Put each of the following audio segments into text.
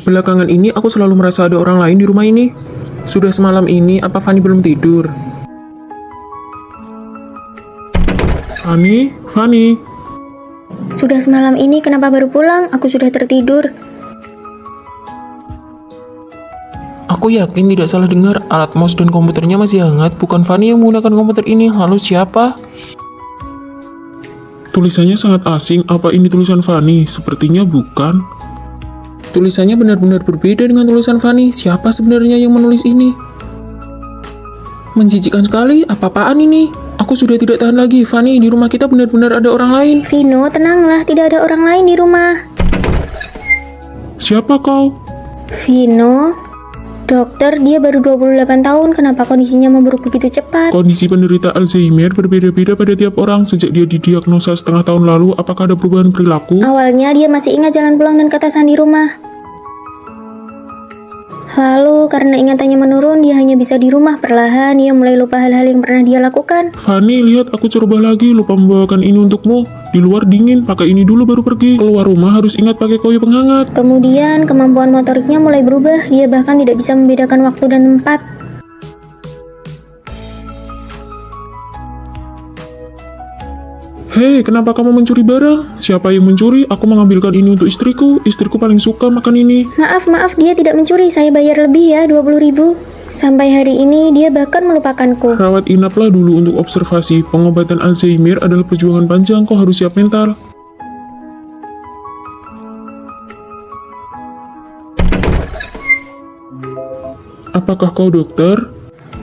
Belakangan ini aku selalu merasa ada orang lain di rumah ini. Sudah semalam ini, apa Fanny belum tidur? Fanny? Sudah semalam ini kenapa baru pulang? Aku sudah tertidur. Aku yakin tidak salah dengar, alat mouse dan komputernya masih hangat. Bukan Fanny yang menggunakan komputer ini. Lalu siapa? Tulisannya sangat asing. Apa ini tulisan Fanny? Sepertinya bukan. Tulisannya benar-benar berbeda dengan tulisan Fanny. Siapa sebenarnya yang menulis ini? Menjijikkan sekali. Apa-apaan ini? Aku sudah tidak tahan lagi. Fanny, di rumah kita benar-benar ada orang lain. Vino, tenanglah. Tidak ada orang lain di rumah. Siapa kau? Vino, dokter, dia baru 28 tahun. Kenapa kondisinya memburuk begitu cepat? Kondisi penderita Alzheimer berbeda-beda pada tiap orang. Sejak dia didiagnosa setengah tahun lalu, apakah ada perubahan perilaku? Awalnya dia masih ingat jalan pulang dan kata sandi rumah. Lalu karena ingatannya menurun, dia hanya bisa di rumah. Perlahan dia mulai lupa hal-hal yang pernah dia lakukan. Fanny, lihat aku coba lagi. Lupa membawakan ini untukmu. Di luar dingin, pakai ini dulu baru pergi. Keluar rumah harus ingat pakai koyo penghangat. Kemudian kemampuan motoriknya mulai berubah. Dia bahkan tidak bisa membedakan waktu dan tempat. Hei, kenapa kamu mencuri barang? Siapa yang mencuri? Aku mengambilkan ini untuk istriku. Istriku paling suka makan ini. Maaf, dia tidak mencuri. Saya bayar lebih ya, 20.000. Sampai hari ini dia bahkan melupakanku. Rawat inaplah dulu untuk observasi. Pengobatan Alzheimer adalah perjuangan panjang. Kau harus siap mental. Apakah kau dokter?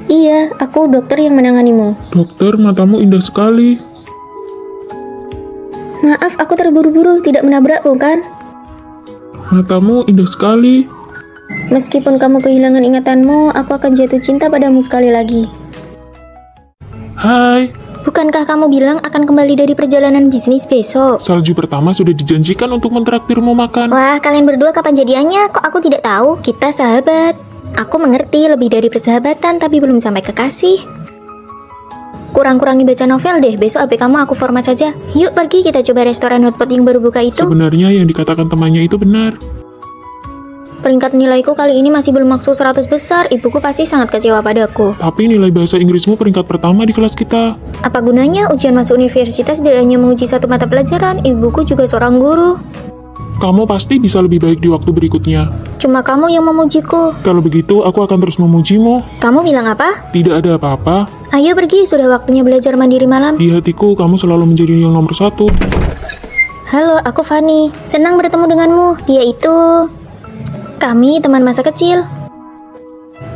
Iya, aku dokter yang menanganimu. Dokter, matamu indah sekali. Maaf, aku terburu-buru. Tidak menabrak, bukan? Matamu indah sekali. Meskipun kamu kehilangan ingatanmu, aku akan jatuh cinta padamu sekali lagi. Hai. Bukankah kamu bilang akan kembali dari perjalanan bisnis besok? Salju pertama sudah dijanjikan untuk mentraktirmu makan. Wah, kalian berdua kapan jadiannya? Kok aku tidak tahu? Kita sahabat. Aku mengerti lebih dari persahabatan, tapi belum sampai kekasih. Kurang-kurangi baca novel deh, besok HP kamu aku format saja. Yuk pergi, kita coba restoran hotpot yang baru buka itu. Sebenarnya yang dikatakan temannya itu benar. Peringkat nilaiku kali ini masih belum masuk 100 besar, ibuku pasti sangat kecewa padaku. Tapi nilai bahasa Inggrismu peringkat pertama di kelas kita. Apa gunanya ujian masuk universitas tidak hanya menguji satu mata pelajaran, ibuku juga seorang guru. Kamu pasti bisa lebih baik di waktu berikutnya. Cuma kamu yang memujiku. Kalau begitu, aku akan terus memujimu. Kamu bilang apa? Tidak ada apa-apa. Ayo pergi, sudah waktunya belajar mandiri malam. Di hatiku, kamu selalu menjadi yang nomor 1. Halo, aku Fanny. Senang bertemu denganmu. Dia itu... Kami teman masa kecil.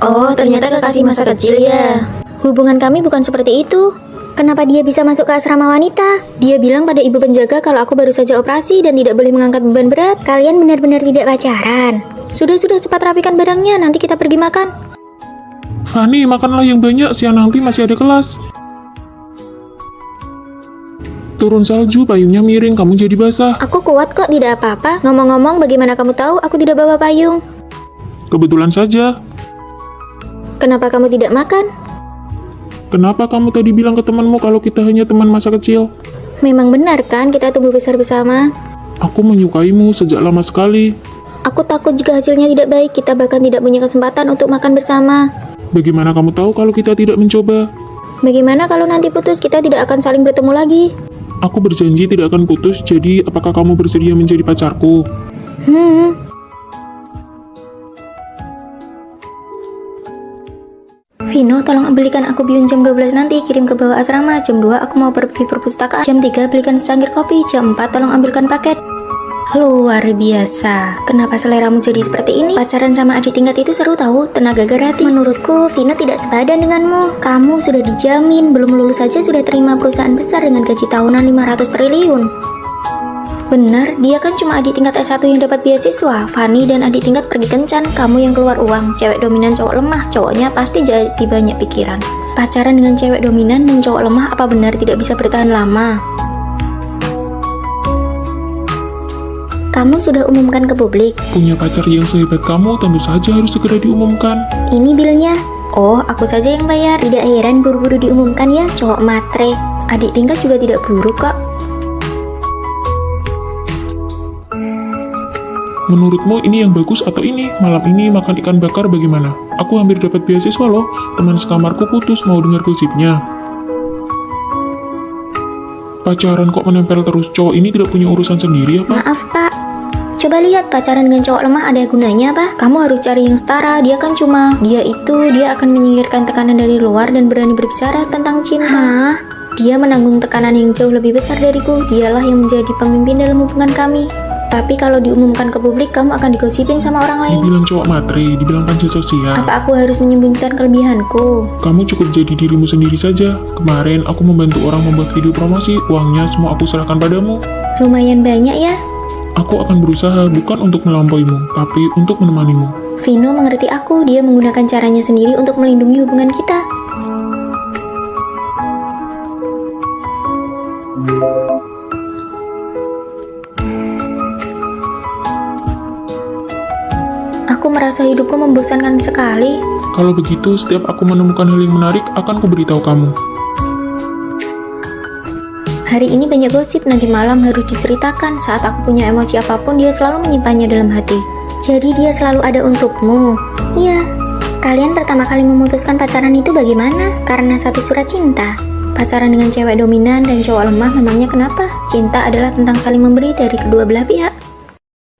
Oh, ternyata kekasih masa kecil ya. Hubungan kami bukan seperti itu. Kenapa dia bisa masuk ke asrama wanita? Dia bilang pada ibu penjaga kalau aku baru saja operasi dan tidak boleh mengangkat beban berat. Kalian benar-benar tidak pacaran. Sudah cepat rapikan barangnya, nanti kita pergi makan. Fanny, makanlah yang banyak, siang nanti masih ada kelas. Turun salju, payungnya miring, kamu jadi basah. Aku kuat kok, tidak apa-apa. Ngomong-ngomong, bagaimana kamu tahu aku tidak bawa payung? Kebetulan saja. Kenapa kamu tidak makan? Kenapa kamu tadi bilang ke temanmu kalau kita hanya teman masa kecil? Memang benar kan kita tumbuh besar bersama? Aku menyukaimu sejak lama sekali. Aku takut jika hasilnya tidak baik, kita bahkan tidak punya kesempatan untuk makan bersama. Bagaimana kamu tahu kalau kita tidak mencoba? Bagaimana kalau nanti putus, kita tidak akan saling bertemu lagi? Aku berjanji tidak akan putus, jadi apakah kamu bersedia menjadi pacarku? Vino, tolong belikan aku bihun jam 12 nanti, kirim ke bawah asrama. Jam 2 aku mau pergi perpustakaan. Jam 3 belikan secangkir kopi. Jam 4 tolong ambilkan paket. Luar biasa. Kenapa seleramu jadi seperti ini? Pacaran sama adik tingkat itu seru tahu, tenaga gratis. Menurutku, Vino tidak sepadan denganmu. Kamu sudah dijamin, belum lulus saja sudah terima perusahaan besar dengan gaji tahunan 500 triliun. Benar, dia kan cuma adik tingkat S1 yang dapat beasiswa. Fanny dan adik tingkat pergi kencan, kamu yang keluar uang. Cewek dominan cowok lemah, cowoknya pasti jadi banyak pikiran. Pacaran dengan cewek dominan dan cowok lemah apa benar tidak bisa bertahan lama? Kamu sudah umumkan ke publik? Punya pacar yang sehebat kamu tentu saja harus segera diumumkan. Ini bilnya. Oh, aku saja yang bayar. Tidak heran buru-buru diumumkan ya, cowok matre. Adik tingkat juga tidak buruk kok. Menurutmu ini yang bagus atau ini? Malam ini makan ikan bakar bagaimana? Aku hampir dapat beasiswa loh. Teman sekamarku putus, mau dengar gosipnya. Pacaran kok menempel terus? Cowok ini tidak punya urusan sendiri apa? Maaf pak, coba lihat pacaran dengan cowok lemah ada gunanya apa? Kamu harus cari yang setara, dia akan menyingkirkan tekanan dari luar dan berani berbicara tentang cinta. Hah? Dia menanggung tekanan yang jauh lebih besar dariku, dialah yang menjadi pemimpin dalam hubungan kami. Tapi kalau diumumkan ke publik, kamu akan digosipin sama orang lain. Dibilang cowok matre, dibilang panca sosial. Apa aku harus menyembunyikan kelebihanku? Kamu cukup jadi dirimu sendiri saja. Kemarin aku membantu orang membuat video promosi, uangnya semua aku serahkan padamu. Lumayan banyak ya. Aku akan berusaha bukan untuk melampauimu, tapi untuk menemanimu. Vino mengerti aku, dia menggunakan caranya sendiri untuk melindungi hubungan kita. Aku merasa hidupku membosankan sekali. Kalau begitu, setiap aku menemukan hal yang menarik, akan kuberitahu kamu. Hari ini banyak gosip, nanti malam harus diceritakan. Saat aku punya emosi apapun, dia selalu menyimpannya dalam hati. Jadi dia selalu ada untukmu. Iya. Kalian pertama kali memutuskan pacaran itu bagaimana? Karena satu surat cinta. Pacaran dengan cewek dominan dan cowok lemah memangnya kenapa? Cinta adalah tentang saling memberi dari kedua belah pihak.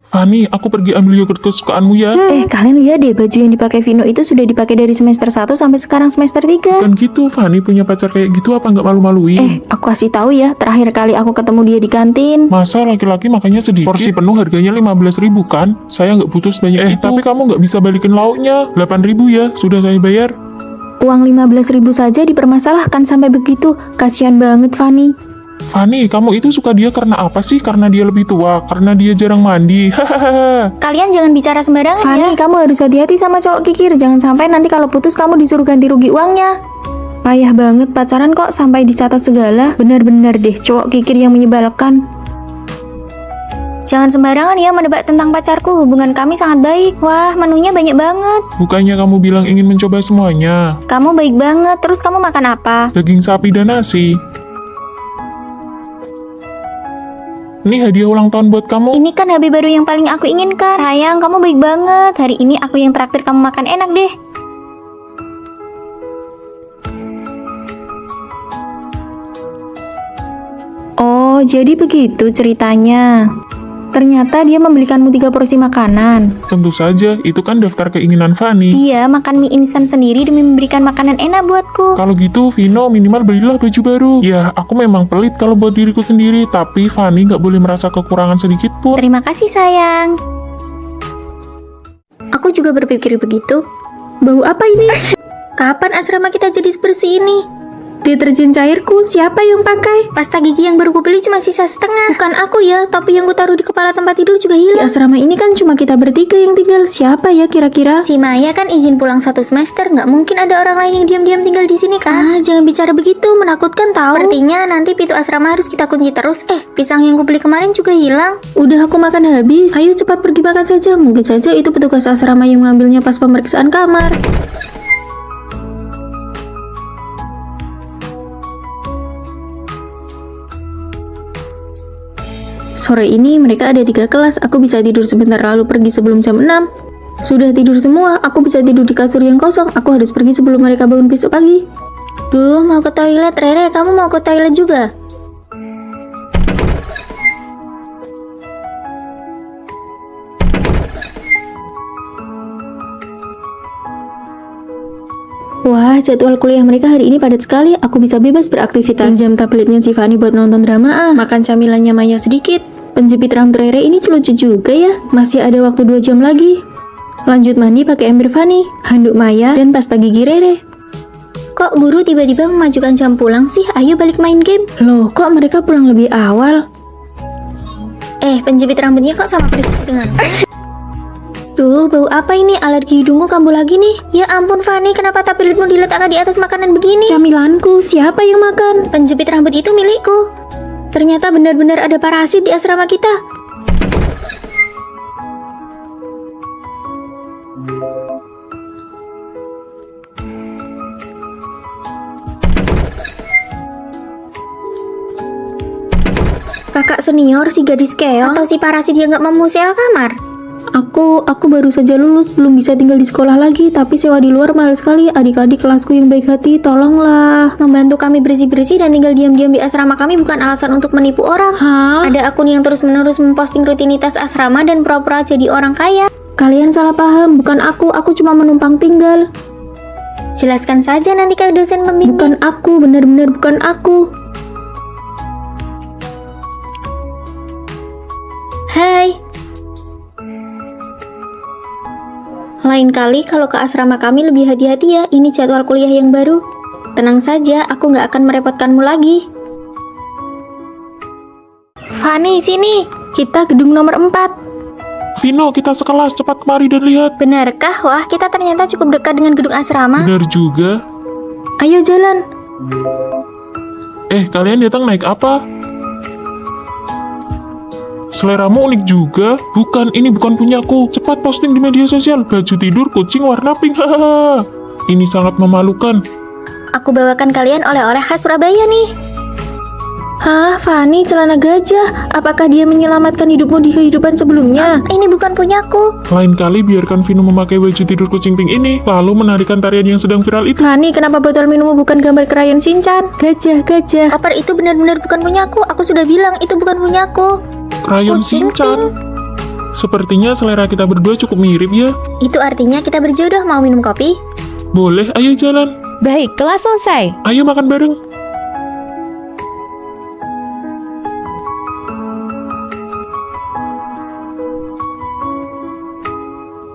Fani, aku pergi ambil yogurt kesukaanmu ya. Kalian lihat deh, baju yang dipakai Vino itu sudah dipakai dari semester 1 sampai sekarang semester 3. Kan gitu, Fani punya pacar kayak gitu apa nggak malu-maluin? Aku kasih tahu ya, terakhir kali aku ketemu dia di kantin. Masa laki-laki makannya sedikit? Porsi penuh harganya 15.000 kan? Saya nggak butuh sebanyak itu. Tapi kamu nggak bisa balikin lauknya. 8.000 ya, sudah saya bayar. Uang 15.000 saja dipermasalahkan sampai begitu. Kasihan banget Fani. Fani, kamu itu suka dia karena apa sih? Karena dia lebih tua? Karena dia jarang mandi? Hahaha. Kalian jangan bicara sembarangan ya. Fani, kamu harus hati-hati sama cowok kikir. Jangan sampai nanti kalau putus kamu disuruh ganti rugi uangnya. Payah banget pacaran kok sampai dicatat segala. Benar-benar deh cowok kikir yang menyebalkan. Jangan sembarangan ya menebak tentang pacarku. Hubungan kami sangat baik. Wah, menunya banyak banget. Bukannya kamu bilang ingin mencoba semuanya? Kamu baik banget. Terus kamu makan apa? Daging sapi dan nasi. Ini hadiah ulang tahun buat kamu. Ini kan HP baru yang paling aku inginkan. Sayang, kamu baik banget. Hari ini aku yang traktir kamu makan enak deh. Oh, jadi begitu ceritanya. Ternyata dia membelikanmu 3 porsi makanan. Tentu saja, itu kan daftar keinginan Fani. Dia makan mie instan sendiri demi memberikan makanan enak buatku. Kalau gitu, Vino minimal belilah baju baru. Ya, aku memang pelit kalau buat diriku sendiri, tapi Fani nggak boleh merasa kekurangan sedikit pun. Terima kasih sayang. Aku juga berpikir begitu. Bau apa ini? Kapan asrama kita jadi sebersih ini? Deterjen cairku, siapa yang pakai? Pasta gigi yang baru kubeli cuma sisa setengah. Bukan aku ya, topi yang kutaruh di kepala tempat tidur juga hilang. Di asrama ini kan cuma kita bertiga yang tinggal. Siapa ya kira-kira? Si Maya kan izin pulang 1 semester. Nggak mungkin ada orang lain yang diam-diam tinggal di sini kan? Jangan bicara begitu, menakutkan tahu. Sepertinya nanti pintu asrama harus kita kunci terus. Pisang yang kubeli kemarin juga hilang. Udah aku makan habis. Ayo cepat pergi makan saja. Mungkin saja itu petugas asrama yang mengambilnya pas pemeriksaan kamar. Sore ini mereka ada 3 kelas, aku bisa tidur sebentar lalu pergi sebelum jam 6. Sudah tidur semua, aku bisa tidur di kasur yang kosong, aku harus pergi sebelum mereka bangun besok pagi. Duh, mau ke toilet. Rere, kamu mau ke toilet juga? Wah, jadwal kuliah mereka hari ini padat sekali. Aku bisa bebas beraktivitas. Pinjam tabletnya si Fani buat nonton drama. Makan camilannya Maya sedikit. Penjepit rambut Rere ini lucu juga ya. Masih ada waktu 2 jam lagi. Lanjut mandi pakai ember Fani, handuk Maya, dan pasta gigi Rere. Kok guru tiba-tiba memajukan jam pulang sih? Ayo balik main game. Loh, kok mereka pulang lebih awal? Penjepit rambutnya kok sama persis dengan... Duh, bau apa ini? Alergi hidungku kambuh lagi nih. Ya ampun Fani, kenapa tabletmu diletakkan di atas makanan begini? Camilanku, siapa yang makan? Penjepit rambut itu milikku. Ternyata benar-benar ada parasit di asrama kita. Kakak senior si gadis keong atau si parasit yang gak mau sewa kamar? Aku baru saja lulus, belum bisa tinggal di sekolah lagi, tapi sewa di luar mahal sekali. Adik-adik kelasku yang baik hati, tolonglah. Membantu kami bersih-bersih dan tinggal diam-diam di asrama kami bukan alasan untuk menipu orang. Hah? Ada akun yang terus-menerus memposting rutinitas asrama dan pura-pura jadi orang kaya. Kalian salah paham, bukan aku cuma menumpang tinggal. Jelaskan saja nanti ke dosen pembimbing. Bukan aku, benar-benar bukan aku. Hai. Lain kali kalau ke asrama kami lebih hati-hati ya, ini jadwal kuliah yang baru. Tenang saja, aku nggak akan merepotkanmu lagi. Fanny, sini. Kita gedung nomor 4. Vino, kita sekelas, cepat kemari dan lihat. Benarkah? Wah, kita ternyata cukup dekat dengan gedung asrama. Benar juga. Ayo jalan. Kalian datang naik apa? Seleramu unik juga. Bukan, ini bukan punyaku. Cepat posting di media sosial. Baju tidur kucing warna pink. Hahaha. Ini sangat memalukan. Aku bawakan kalian oleh-oleh khas Surabaya nih. Hah, Fanny, celana gajah. Apakah dia menyelamatkan hidupmu di kehidupan sebelumnya? Ini bukan punyaku. Lain kali biarkan Vino memakai baju tidur kucing pink ini, lalu menarikan tarian yang sedang viral itu. Fanny, kenapa botol minummu bukan gambar krayon Shinchan? Gajah. Koper itu benar-benar bukan punyaku. Aku sudah bilang itu bukan punyaku. Krayon Kucing Shinchan. Sepertinya selera kita berdua cukup mirip ya. Itu artinya kita berjodoh. Mau minum kopi? Boleh, ayo jalan. Baik, kelas selesai. Ayo makan bareng.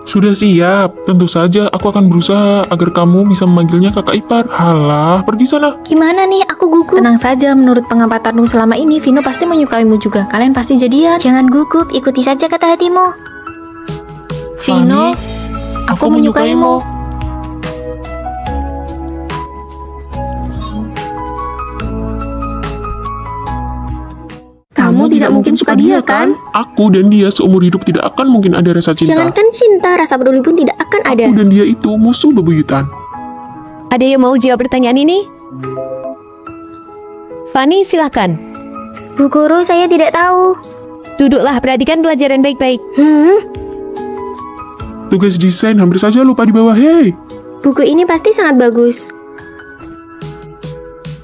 Sudah siap. Tentu saja aku akan berusaha agar kamu bisa memanggilnya kakak ipar. Halah, pergi sana. Gimana nih? Aku gugup. Tenang saja, menurut pengampatanmu selama ini, Vino pasti menyukaimu juga. Kalian pasti jadian. Jangan gugup, ikuti saja kata hatimu. Vino, aku menyukaimu. Kamu tidak mungkin suka dia, kan? Aku dan dia seumur hidup tidak akan mungkin ada rasa cinta. Jangankan cinta, rasa peduli pun tidak akan ada. Aku dan dia itu musuh bebuyutan. Ada yang mau jawab pertanyaan ini? Fanny, silakan. Bu Guru, saya tidak tahu. Duduklah, perhatikan pelajaran baik-baik. Tugas desain hampir saja lupa di bawah. Hei, Buku ini pasti sangat bagus.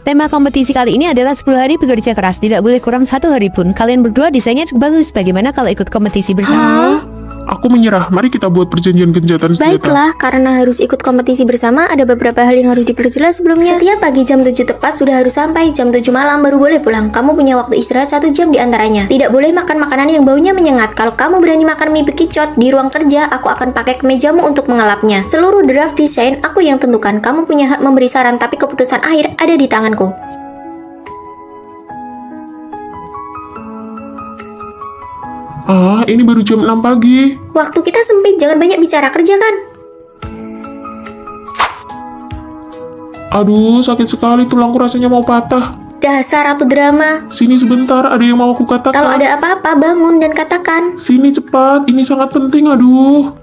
Tema kompetisi kali ini adalah 10 hari bekerja keras. Tidak boleh kurang 1 hari pun. Kalian berdua desainnya cukup bagus. Bagaimana kalau ikut kompetisi bersama? aku menyerah. Mari kita buat perjanjian gencatan senjata. Baiklah, karena harus ikut kompetisi bersama, ada beberapa hal yang harus diperjelas sebelumnya. Setiap pagi jam 7 tepat sudah harus sampai. Jam 7 malam baru boleh pulang. Kamu punya waktu istirahat 1 jam di antaranya. Tidak boleh makan makanan yang baunya menyengat. Kalau kamu berani makan mie bekicot di ruang kerja, aku akan pakai kemejamu untuk mengelapnya. Seluruh draft desain aku yang tentukan. Kamu punya hak memberi saran, tapi keputusan akhir ada di tanganku. Ini baru jam 6 pagi. Waktu kita sempit, jangan banyak bicara, kerjakan. Aduh, sakit sekali, tulangku rasanya mau patah. Dasar ratu drama. Sini sebentar, ada yang mau aku katakan. Kalau ada apa-apa, bangun dan katakan. Sini cepat, ini sangat penting, aduh.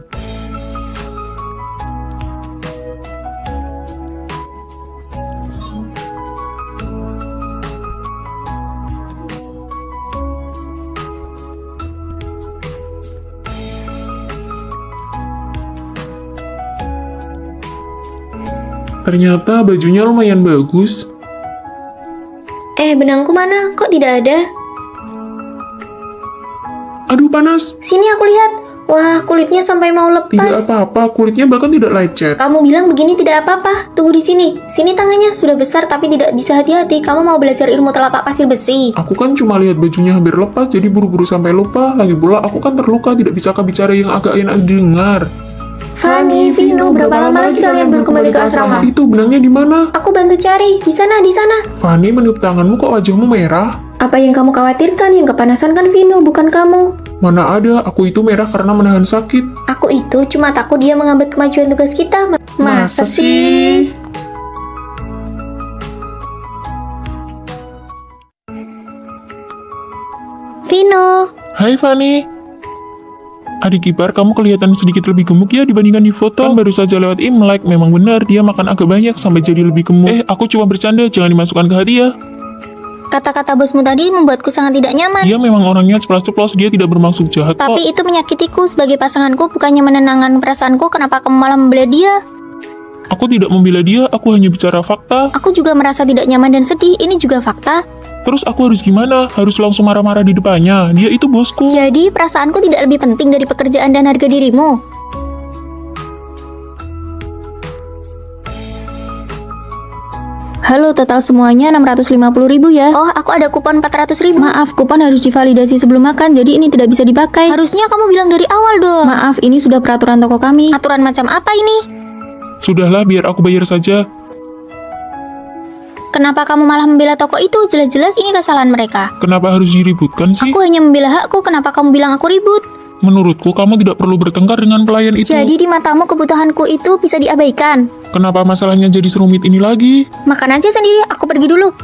Ternyata bajunya lumayan bagus. Benangku mana? Kok tidak ada? Aduh, panas. Sini aku lihat. Wah, kulitnya sampai mau Tidak lepas. apa-apa, kulitnya bahkan tidak lecet. Kamu bilang begini tidak apa-apa. Tunggu di sini. Sini tangannya sudah besar tapi tidak bisa hati-hati. Kamu mau belajar ilmu telapak pasir besi. Aku kan cuma lihat bajunya hampir lepas, jadi buru-buru sampai lupa. Lagi pula aku kan terluka, tidak bisa bicara yang agak enak didengar. Fanny, Vino, berapa lama lagi kalian baru kembali ke asrama? Itu benangnya di mana? Aku bantu cari. Di sana, di sana. Fanny, meniup tanganmu kok wajahmu merah? Apa yang kamu khawatirkan? Yang kepanasan kan Vino, bukan kamu. Mana ada, aku itu merah karena menahan sakit. Aku itu cuma takut dia menghambat kemajuan tugas kita. Masa sih? Vino. Hai Fanny. Adik ipar, kamu kelihatan sedikit lebih gemuk ya dibandingkan di foto. Kan baru saja lewat Imlek, memang benar dia makan agak banyak sampai jadi lebih gemuk. Aku cuma bercanda, jangan dimasukkan ke hati ya. Kata-kata bosmu tadi membuatku sangat tidak nyaman. Dia memang orangnya ceplas-ceplos, dia tidak bermaksud jahat kok. Tapi itu menyakitiku sebagai pasanganku, bukannya menenangkan perasaanku. Kenapa kamu malah membela dia? Aku tidak membela dia, aku hanya bicara fakta. Aku juga merasa tidak nyaman dan sedih. Ini juga fakta. Terus aku harus gimana? Harus langsung marah-marah di depannya? Dia itu bosku. Jadi perasaanku tidak lebih penting dari pekerjaan dan harga dirimu. Halo, total semuanya 650.000 ya. Oh, aku ada kupon 400.000. Maaf, kupon harus divalidasi sebelum makan, jadi ini tidak bisa dipakai. Harusnya kamu bilang dari awal dong. Maaf, ini sudah peraturan toko kami. Aturan macam apa ini? Sudahlah, biar aku bayar saja. Kenapa kamu malah membela toko itu? Jelas-jelas ini kesalahan mereka. Kenapa harus diributkan sih? Aku hanya membela hakku, kenapa kamu bilang aku ribut? Menurutku, kamu tidak perlu bertengkar dengan pelayan itu. Jadi di matamu kebutuhanku itu bisa diabaikan. Kenapa masalahnya jadi serumit ini lagi? Makan aja sendiri, aku pergi dulu.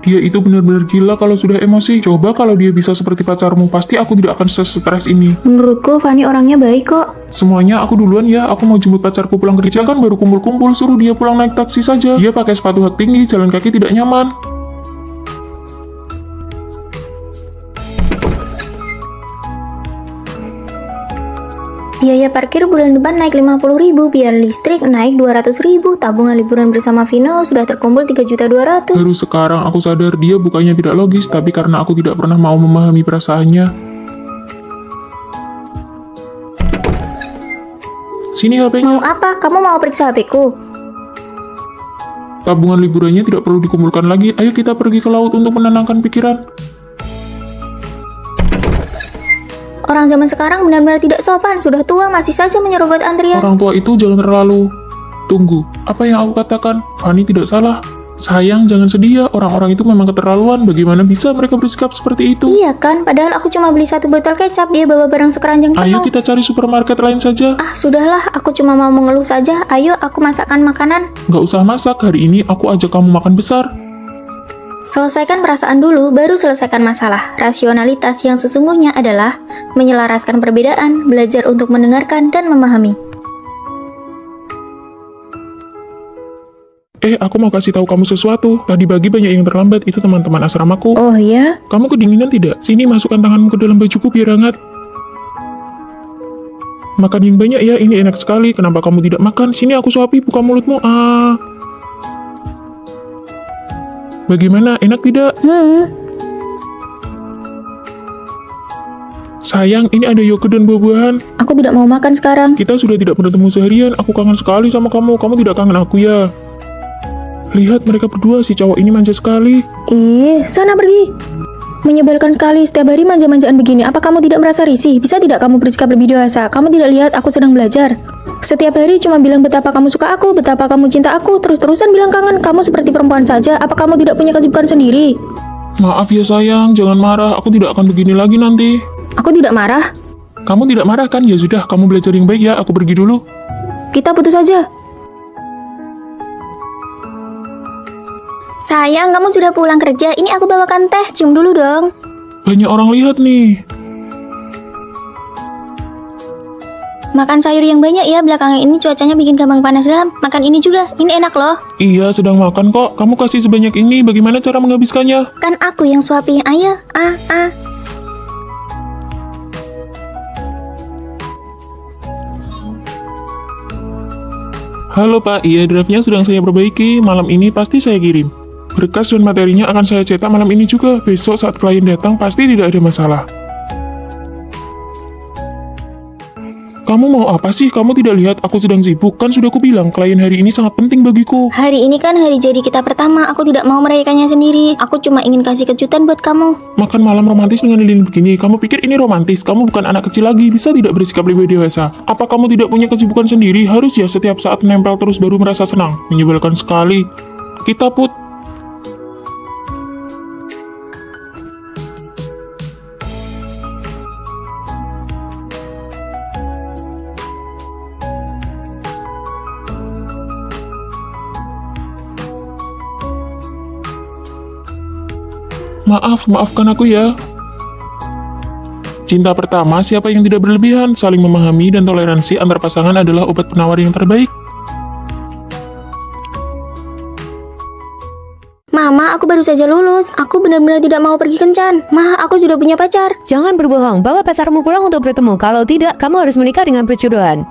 Dia itu benar-benar gila kalau sudah emosi. Coba kalau dia bisa seperti pacarmu, pasti aku tidak akan stres ini. Menurutku Fanny orangnya baik kok. Semuanya aku duluan ya, aku mau jemput pacarku pulang kerja kan baru kumpul-kumpul, suruh dia pulang naik taksi saja. Dia pakai sepatu hak tinggi, jalan kaki tidak nyaman. Biaya parkir bulan depan naik 50.000, biaya listrik naik 200.000, tabungan liburan bersama Vino sudah terkumpul 3.200.000. Baru sekarang aku sadar dia bukannya tidak logis, tapi karena aku tidak pernah mau memahami perasaannya. Sini HP-nya. Mau apa? Kamu mau periksa HP-ku? Tabungan liburannya tidak perlu dikumpulkan lagi. Ayo kita pergi ke laut untuk menenangkan pikiran. Orang zaman sekarang benar-benar tidak sopan, sudah tua masih saja menyerobot antrian. Orang tua itu jangan terlalu... Tunggu, apa yang aku katakan? Fanny tidak salah. Sayang, jangan sedih ya. Orang-orang itu memang keterlaluan. Bagaimana bisa mereka bersikap seperti itu? Iya kan, padahal aku cuma beli 1 botol kecap, dia bawa barang sekeranjang penuh. Ayo kita cari supermarket lain saja. Ah, sudahlah, aku cuma mau mengeluh saja. Ayo, aku masakkan makanan. Nggak usah masak, hari ini aku ajak kamu makan besar. Selesaikan perasaan dulu, baru selesaikan masalah. Rasionalitas yang sesungguhnya adalah menyelaraskan perbedaan, belajar untuk mendengarkan dan memahami. Aku mau kasih tahu kamu sesuatu. Tadi pagi banyak yang terlambat, itu teman-teman asramaku. Oh ya? Kamu kedinginan tidak? Sini masukkan tanganmu ke dalam bajuku biar hangat. Makan yang banyak ya, ini enak sekali. Kenapa kamu tidak makan? Sini aku suapi, buka mulutmu. Bagaimana, enak tidak? Sayang, ini ada yogurt dan buah-buahan. Aku tidak mau makan sekarang. Kita sudah tidak bertemu seharian, aku kangen sekali sama kamu. Kamu tidak kangen aku ya? Lihat mereka berdua, si cowok ini manja sekali. Sana pergi. Menyebalkan sekali, setiap hari manja-manjaan begini. Apa kamu tidak merasa risih? Bisa tidak kamu bersikap lebih dewasa? Kamu tidak lihat aku sedang belajar? Setiap hari cuma bilang betapa kamu suka aku, betapa kamu cinta aku, terus-terusan bilang kangen. Kamu seperti perempuan saja, apa kamu tidak punya kesibukan sendiri? Maaf ya sayang, jangan marah. Aku tidak akan begini lagi nanti. Aku tidak marah. Kamu tidak marah kan? Ya sudah, kamu belajar yang baik ya. Aku pergi dulu. Kita putus saja. Sayang, kamu sudah pulang kerja. Ini aku bawakan teh, cium dulu dong. Banyak orang lihat nih. Makan sayur yang banyak ya, belakangan ini cuacanya bikin gampang panas dalam. Makan ini juga, ini enak loh. Iya, sedang makan kok. Kamu kasih sebanyak ini, bagaimana cara menghabiskannya? Kan aku yang suapin, ayo. Halo Pak, iya draftnya sedang saya perbaiki. Malam ini pasti saya kirim. Berkas dan materinya akan saya cetak malam ini juga. Besok saat klien datang pasti tidak ada masalah. Kamu mau apa sih? Kamu tidak lihat aku sedang sibuk? Kan sudah kubilang klien hari ini sangat penting bagiku. Hari ini kan hari jadi kita pertama, aku tidak mau merayakannya sendiri. Aku cuma ingin kasih kejutan buat kamu. Makan malam romantis dengan lilin begini. Kamu pikir ini romantis? Kamu bukan anak kecil lagi, bisa tidak bersikap lebih dewasa? Apa kamu tidak punya kesibukan sendiri? Harus ya setiap saat nempel terus baru merasa senang. Menyebalkan sekali. Kita put. Maafkan aku ya. Cinta pertama, siapa yang tidak berlebihan, saling memahami dan toleransi antar pasangan adalah obat penawar yang terbaik. Mama, aku baru saja lulus. Aku benar-benar tidak mau pergi kencan. Ma, aku sudah punya pacar. Jangan berbohong, bawa pacarmu pulang untuk bertemu. Kalau tidak, kamu harus menikah dengan perjodohan.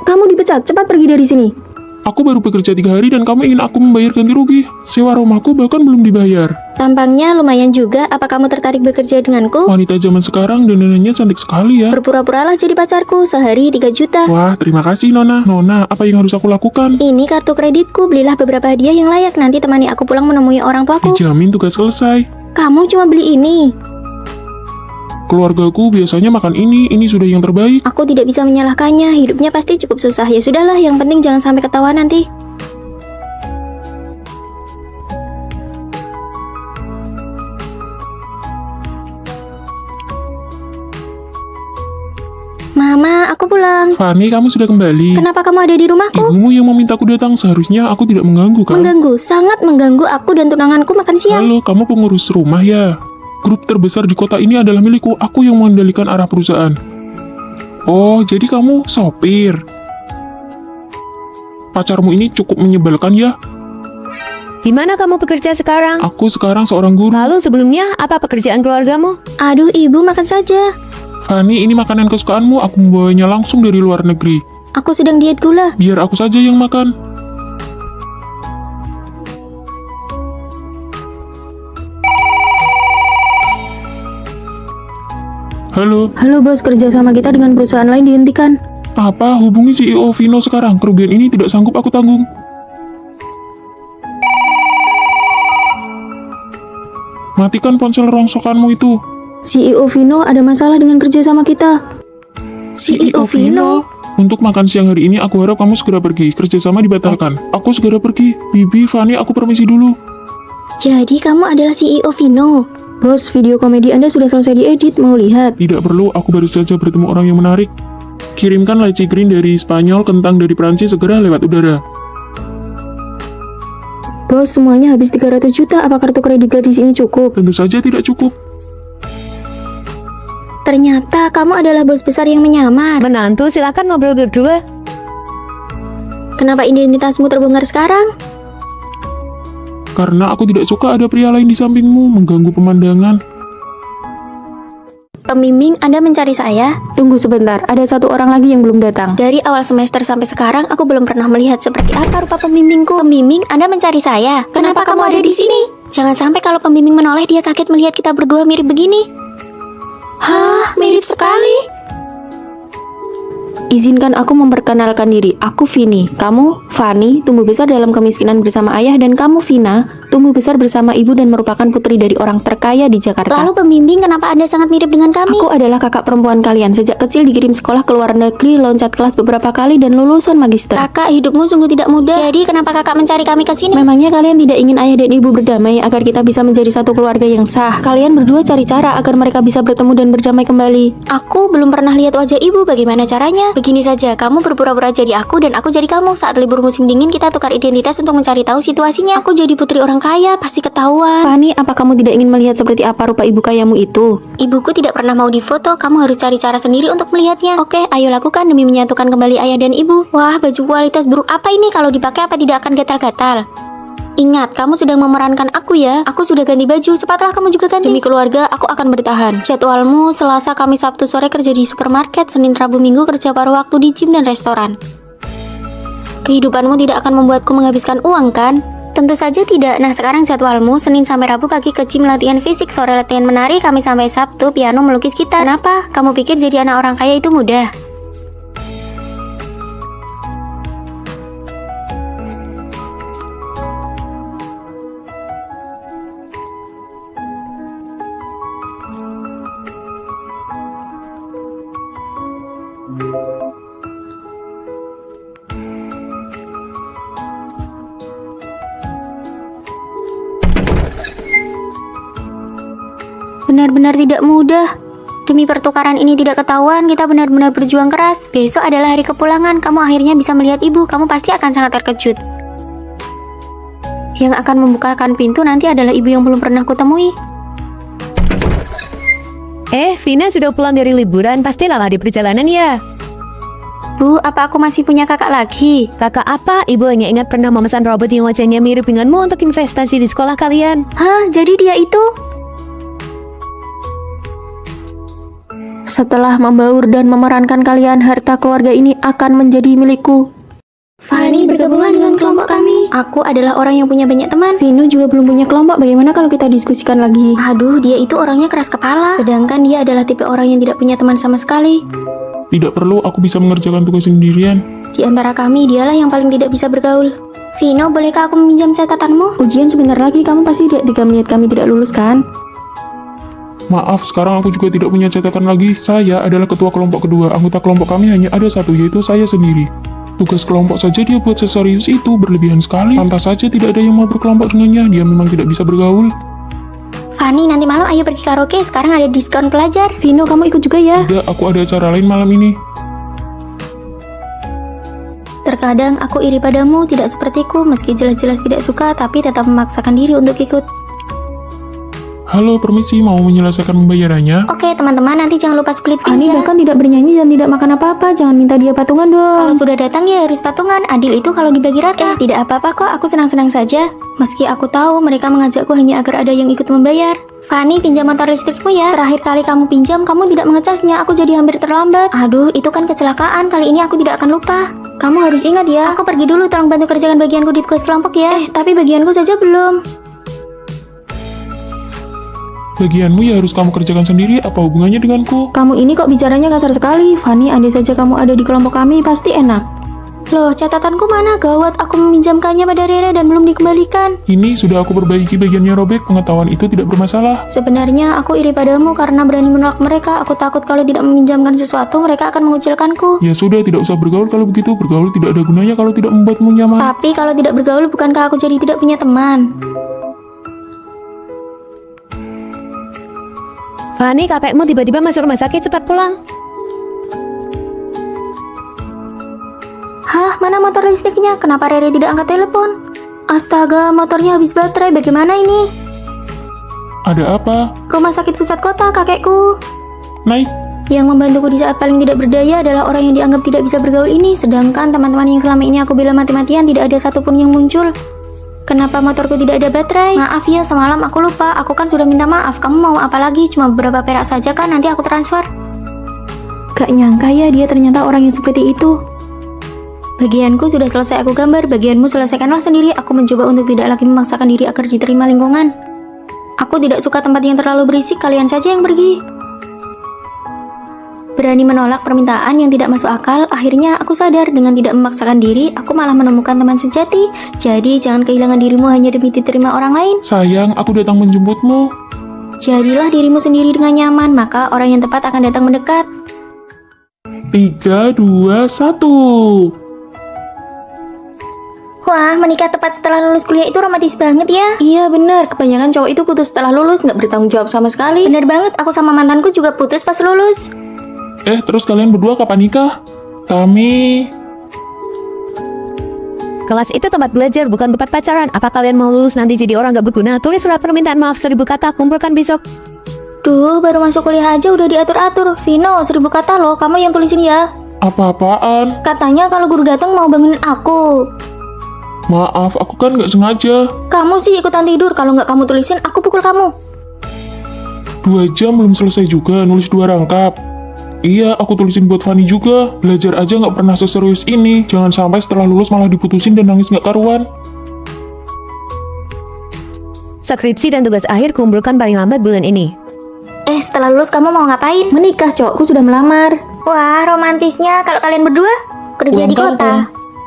Kamu dipecat, cepat pergi dari sini. Aku baru bekerja 3 hari dan kamu ingin aku membayar ganti rugi. Sewa rumahku bahkan belum dibayar. Tampangnya lumayan juga. Apa kamu tertarik bekerja denganku? Wanita zaman sekarang dandanannya cantik sekali ya. Berpura-puralah jadi pacarku. Sehari 3 juta. Wah, terima kasih Nona. Nona, apa yang harus aku lakukan? Ini kartu kreditku. Belilah beberapa hadiah yang layak. Nanti temani aku pulang menemui orang tuaku. Dijamin tugas selesai. Kamu cuma beli ini. Keluargaku biasanya makan ini sudah yang terbaik. Aku tidak bisa menyalahkannya. Hidupnya pasti cukup susah. Ya sudahlah, yang penting jangan sampai ketahuan nanti. Mama, aku pulang. Fanny, kamu sudah kembali. Kenapa kamu ada di rumahku? Ibumu yang memintaku datang, seharusnya aku tidak mengganggu kan? Mengganggu, sangat mengganggu aku dan tunanganku makan siang. Halo, kamu pengurus rumah ya? Grup terbesar di kota ini adalah milikku, aku yang mengendalikan arah perusahaan. Oh, jadi kamu sopir. Pacarmu ini cukup menyebalkan ya? Di mana kamu bekerja sekarang? Aku sekarang seorang guru. Lalu sebelumnya, apa pekerjaan keluargamu? Aduh, ibu makan saja. Fanny, ini makanan kesukaanmu, aku membawanya langsung dari luar negeri. Aku sedang diet gula. Biar aku saja yang makan. Halo, Halo bos, kerja sama kita dengan perusahaan lain dihentikan. apa hubungi CEO Vino sekarang? Kerugian ini tidak sanggup aku tanggung. Matikan ponsel rongsokanmu itu. CEO Vino ada masalah dengan kerja sama kita. CEO Vino? Untuk makan siang hari ini aku harap kamu segera pergi. Kerjasama dibatalkan. Aku segera pergi. Bibi, Fanny, aku permisi dulu. Jadi kamu adalah CEO Vino. Bos, video komedi Anda sudah selesai diedit, mau lihat? Tidak perlu, aku baru saja bertemu orang yang menarik. Kirimkan leci green dari Spanyol, kentang dari Prancis segera lewat udara. Bos, semuanya habis 300 juta. Apa kartu kredit gadis ini cukup? Tentu saja tidak cukup. Ternyata kamu adalah bos besar yang menyamar. Menantu, silakan ngobrol berdua. Kenapa identitasmu terbongkar sekarang? Karena aku tidak suka ada pria lain di sampingmu, mengganggu pemandangan. Pembimbing, Anda mencari saya? Tunggu sebentar, ada satu orang lagi yang belum datang. Dari awal semester sampai sekarang, aku belum pernah melihat seperti apa rupa pembimbingku. Pembimbing, Anda mencari saya? Kenapa kamu ada di sini? Jangan sampai kalau pembimbing menoleh, dia kaget melihat kita berdua mirip begini. Hah, mirip sekali. Izinkan aku memperkenalkan diri. Aku Vini. Kamu, Fanny, tumbuh besar dalam kemiskinan bersama ayah, dan kamu, Vina, tumbuh besar bersama ibu dan merupakan putri dari orang terkaya di Jakarta. Lalu pembimbing, kenapa Anda sangat mirip dengan kami? Aku adalah kakak perempuan kalian. Sejak kecil dikirim sekolah ke luar negeri, loncat kelas beberapa kali, dan lulusan magister. Kakak, hidupmu sungguh tidak mudah. Jadi kenapa kakak mencari kami ke sini? Memangnya kalian tidak ingin ayah dan ibu berdamai agar kita bisa menjadi satu keluarga yang sah? Kalian berdua cari cara agar mereka bisa bertemu dan berdamai kembali. Aku belum pernah lihat wajah ibu. Bagaimana caranya? Begini saja, kamu berpura-pura jadi aku dan aku jadi kamu. Saat libur musim dingin kita tukar identitas untuk mencari tahu situasinya. Aku jadi putri orang kaya, pasti ketahuan. Fanny, apa kamu tidak ingin melihat seperti apa rupa ibu kayamu itu? Ibuku tidak pernah mau difoto, kamu harus cari cara sendiri untuk melihatnya. Oke, ayo lakukan demi menyatukan kembali ayah dan ibu. Wah, baju kualitas buruk apa ini? Kalau dipakai apa tidak akan gatal-gatal? Ingat, kamu sedang memerankan aku ya. Aku sudah ganti baju, cepatlah kamu juga ganti. Demi keluarga, aku akan bertahan. Jadwalmu Selasa, Kamis, Sabtu sore kerja di supermarket, Senin, Rabu, Minggu kerja paruh waktu di gym dan restoran. Kehidupanmu tidak akan membuatku menghabiskan uang kan? Tentu saja tidak. Nah, sekarang jadwalmu Senin sampai Rabu pagi ke gym latihan fisik, sore latihan menari, Kamis sampai Sabtu piano melukis gitar. Kenapa? Kamu pikir jadi anak orang kaya itu mudah? Benar-benar tidak mudah. Demi pertukaran ini tidak ketahuan, kita benar-benar berjuang keras. Besok adalah hari kepulangan, kamu akhirnya bisa melihat ibu. Kamu pasti akan sangat terkejut. Yang akan membukakan pintu nanti adalah ibu yang belum pernah kutemui. Vina sudah pulang dari liburan, pasti lelah di perjalanan ya. Bu, apa aku masih punya kakak lagi? Kakak apa? Ibu hanya ingat pernah memesan robot yang wajahnya mirip denganmu untuk investasi di sekolah kalian. Hah, jadi dia itu? Setelah membaur dan memerankan kalian, harta keluarga ini akan menjadi milikku. Fanny, bergabunglah dengan kelompok kami. Aku adalah orang yang punya banyak teman. Vino juga belum punya kelompok, bagaimana kalau kita diskusikan lagi? Aduh, dia itu orangnya keras kepala. Sedangkan dia adalah tipe orang yang tidak punya teman sama sekali. Tidak perlu, aku bisa mengerjakan tugas sendirian. Di antara kami, dialah yang paling tidak bisa bergaul. Vino, bolehkah aku meminjam catatanmu? Ujian sebentar lagi, kamu pasti tidak melihat kami tidak lulus kan? Maaf, sekarang aku juga tidak punya catatan lagi. Saya adalah ketua kelompok kedua. Anggota kelompok kami hanya ada satu, yaitu saya sendiri. Tugas kelompok saja dia buat seserius itu, berlebihan sekali. Pantas saja tidak ada yang mau berkelompok dengannya. Dia memang tidak bisa bergaul. Fanny, nanti malam ayo pergi karaoke. Sekarang ada diskon pelajar. Vino, kamu ikut juga ya? Tidak, aku ada acara lain malam ini. Terkadang aku iri padamu, tidak sepertiku. Meski jelas-jelas tidak suka, tapi tetap memaksakan diri untuk ikut. Halo, permisi, mau menyelesaikan pembayarannya? Oke, teman-teman, nanti jangan lupa split Fanny ya. bahkan tidak bernyanyi dan tidak makan apa-apa. Jangan minta dia patungan dong. Kalau sudah datang ya harus patungan. Adil itu kalau dibagi rata. Tidak apa-apa kok, aku senang-senang saja. Meski aku tahu mereka mengajakku hanya agar ada yang ikut membayar. Fanny, pinjam motor listrikmu ya. Terakhir kali kamu pinjam, kamu tidak mengecasnya. Aku jadi hampir terlambat. Aduh, itu kan kecelakaan. Kali ini aku tidak akan lupa. Kamu harus ingat ya. Aku pergi dulu, tolong bantu kerjakan bagianku di tugas kelompok ya. Tapi bagianku saja belum. Bagianmu ya harus kamu kerjakan sendiri, apa hubungannya denganku? Kamu ini kok bicaranya kasar sekali. Fanny, andai saja kamu ada di kelompok kami, pasti enak. Loh, catatanku mana? Gawat, aku meminjamkannya pada Rere dan belum dikembalikan. Ini sudah aku perbaiki bagiannya robek, pengetahuan itu tidak bermasalah. Sebenarnya aku iri padamu karena berani menolak mereka. Aku takut kalau tidak meminjamkan sesuatu, mereka akan mengucilkanku. Ya sudah, tidak usah bergaul kalau begitu. Bergaul tidak ada gunanya kalau tidak membuatmu nyaman. Tapi kalau tidak bergaul, bukankah aku jadi tidak punya teman? Fanny, kakekmu tiba-tiba masuk rumah sakit, cepat pulang. Hah, mana motor listriknya? Kenapa Rere tidak angkat telepon? Astaga, motornya habis baterai. Bagaimana ini? Ada apa? Rumah sakit pusat kota, kakekku. Naik. Yang membantuku di saat paling tidak berdaya adalah orang yang dianggap tidak bisa bergaul ini. Sedangkan teman-teman yang selama ini aku bela mati-matian tidak ada satupun yang muncul. Kenapa motorku tidak ada baterai? Maaf ya, semalam aku lupa. Aku kan sudah minta maaf. Kamu mau apa lagi? Cuma beberapa perak saja kan, nanti aku transfer. Gak nyangka ya dia ternyata orang yang seperti itu. Bagianku sudah selesai aku gambar, bagianmu selesaikanlah sendiri. Aku mencoba untuk tidak lagi memaksakan diri agar diterima lingkungan. Aku tidak suka tempat yang terlalu berisik, kalian saja yang pergi. Berani menolak permintaan yang tidak masuk akal, akhirnya aku sadar dengan tidak memaksakan diri, aku malah menemukan teman sejati. Jadi jangan kehilangan dirimu hanya demi diterima orang lain. Sayang, aku datang menjemputmu. Jadilah dirimu sendiri dengan nyaman, maka orang yang tepat akan datang mendekat. 3, 2, 1. Wah, menikah tepat setelah lulus kuliah itu romantis banget ya. Iya benar, kebanyakan cowok itu putus setelah lulus, nggak bertanggung jawab sama sekali. Bener banget, aku sama mantanku juga putus pas lulus. Terus kalian berdua kapan nikah? Kami... Kelas itu tempat belajar, bukan tempat pacaran. Apa kalian mau lulus nanti jadi orang gak berguna? Tulis surat permintaan maaf 1000 kata, kumpulkan besok. Duh, baru masuk kuliah aja udah diatur-atur. Vino, 1000 kata loh, kamu yang tulisin ya. Apa-apaan? Katanya kalau guru datang mau bangunin aku. Maaf, aku kan nggak sengaja. Kamu sih ikutan tidur, kalau nggak kamu tulisin, aku pukul kamu. 2 jam belum selesai juga, nulis 2 rangkap. Iya, aku tulisin buat Fanny juga. Belajar aja nggak pernah seserius ini. Jangan sampai setelah lulus malah diputusin dan nangis nggak karuan. Skripsi dan tugas akhir kumpulkan paling lambat bulan ini. Setelah lulus kamu mau ngapain? Menikah, cowokku sudah melamar. Wah, romantisnya kalau kalian berdua kerja Pulang di kota.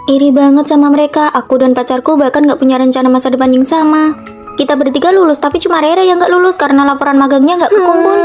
Iri banget sama mereka, aku dan pacarku bahkan nggak punya rencana masa depan yang sama. Kita bertiga lulus, tapi cuma Rere yang nggak lulus karena laporan magangnya nggak kekumpul.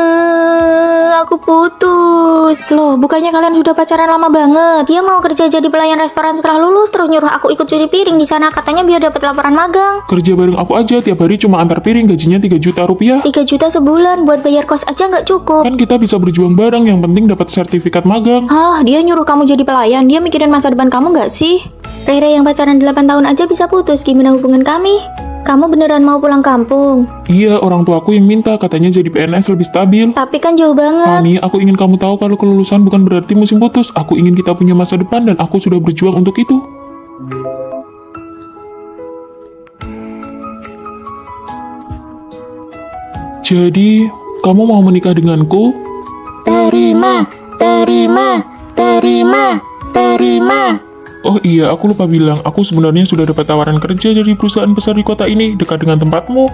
Aku putus. Loh, bukannya kalian sudah pacaran lama banget? Dia mau kerja jadi pelayan restoran setelah lulus, terus nyuruh aku ikut cuci piring di sana, katanya biar dapat laporan magang. Kerja bareng aku aja, tiap hari cuma antar piring, gajinya 3 juta rupiah. 3 juta sebulan, buat bayar kos aja nggak cukup. Kan kita bisa berjuang bareng, yang penting dapat sertifikat magang. Hah, dia nyuruh kamu jadi pelayan. Dia mikirin masa depan kamu nggak sih? Rere yang pacaran 8 tahun aja bisa putus, gimana hubungan kami? Kamu beneran mau pulang kampung? Iya, orang tuaku yang minta, katanya jadi PNS lebih stabil. Tapi kan jauh banget. Fani, aku ingin kamu tahu kalau kelulusan bukan berarti musim putus. Aku ingin kita punya masa depan dan aku sudah berjuang untuk itu. Jadi, kamu mau menikah denganku? Terima, terima, terima, terima. Oh iya, aku lupa bilang, aku sebenarnya sudah dapat tawaran kerja dari perusahaan besar di kota ini, dekat dengan tempatmu.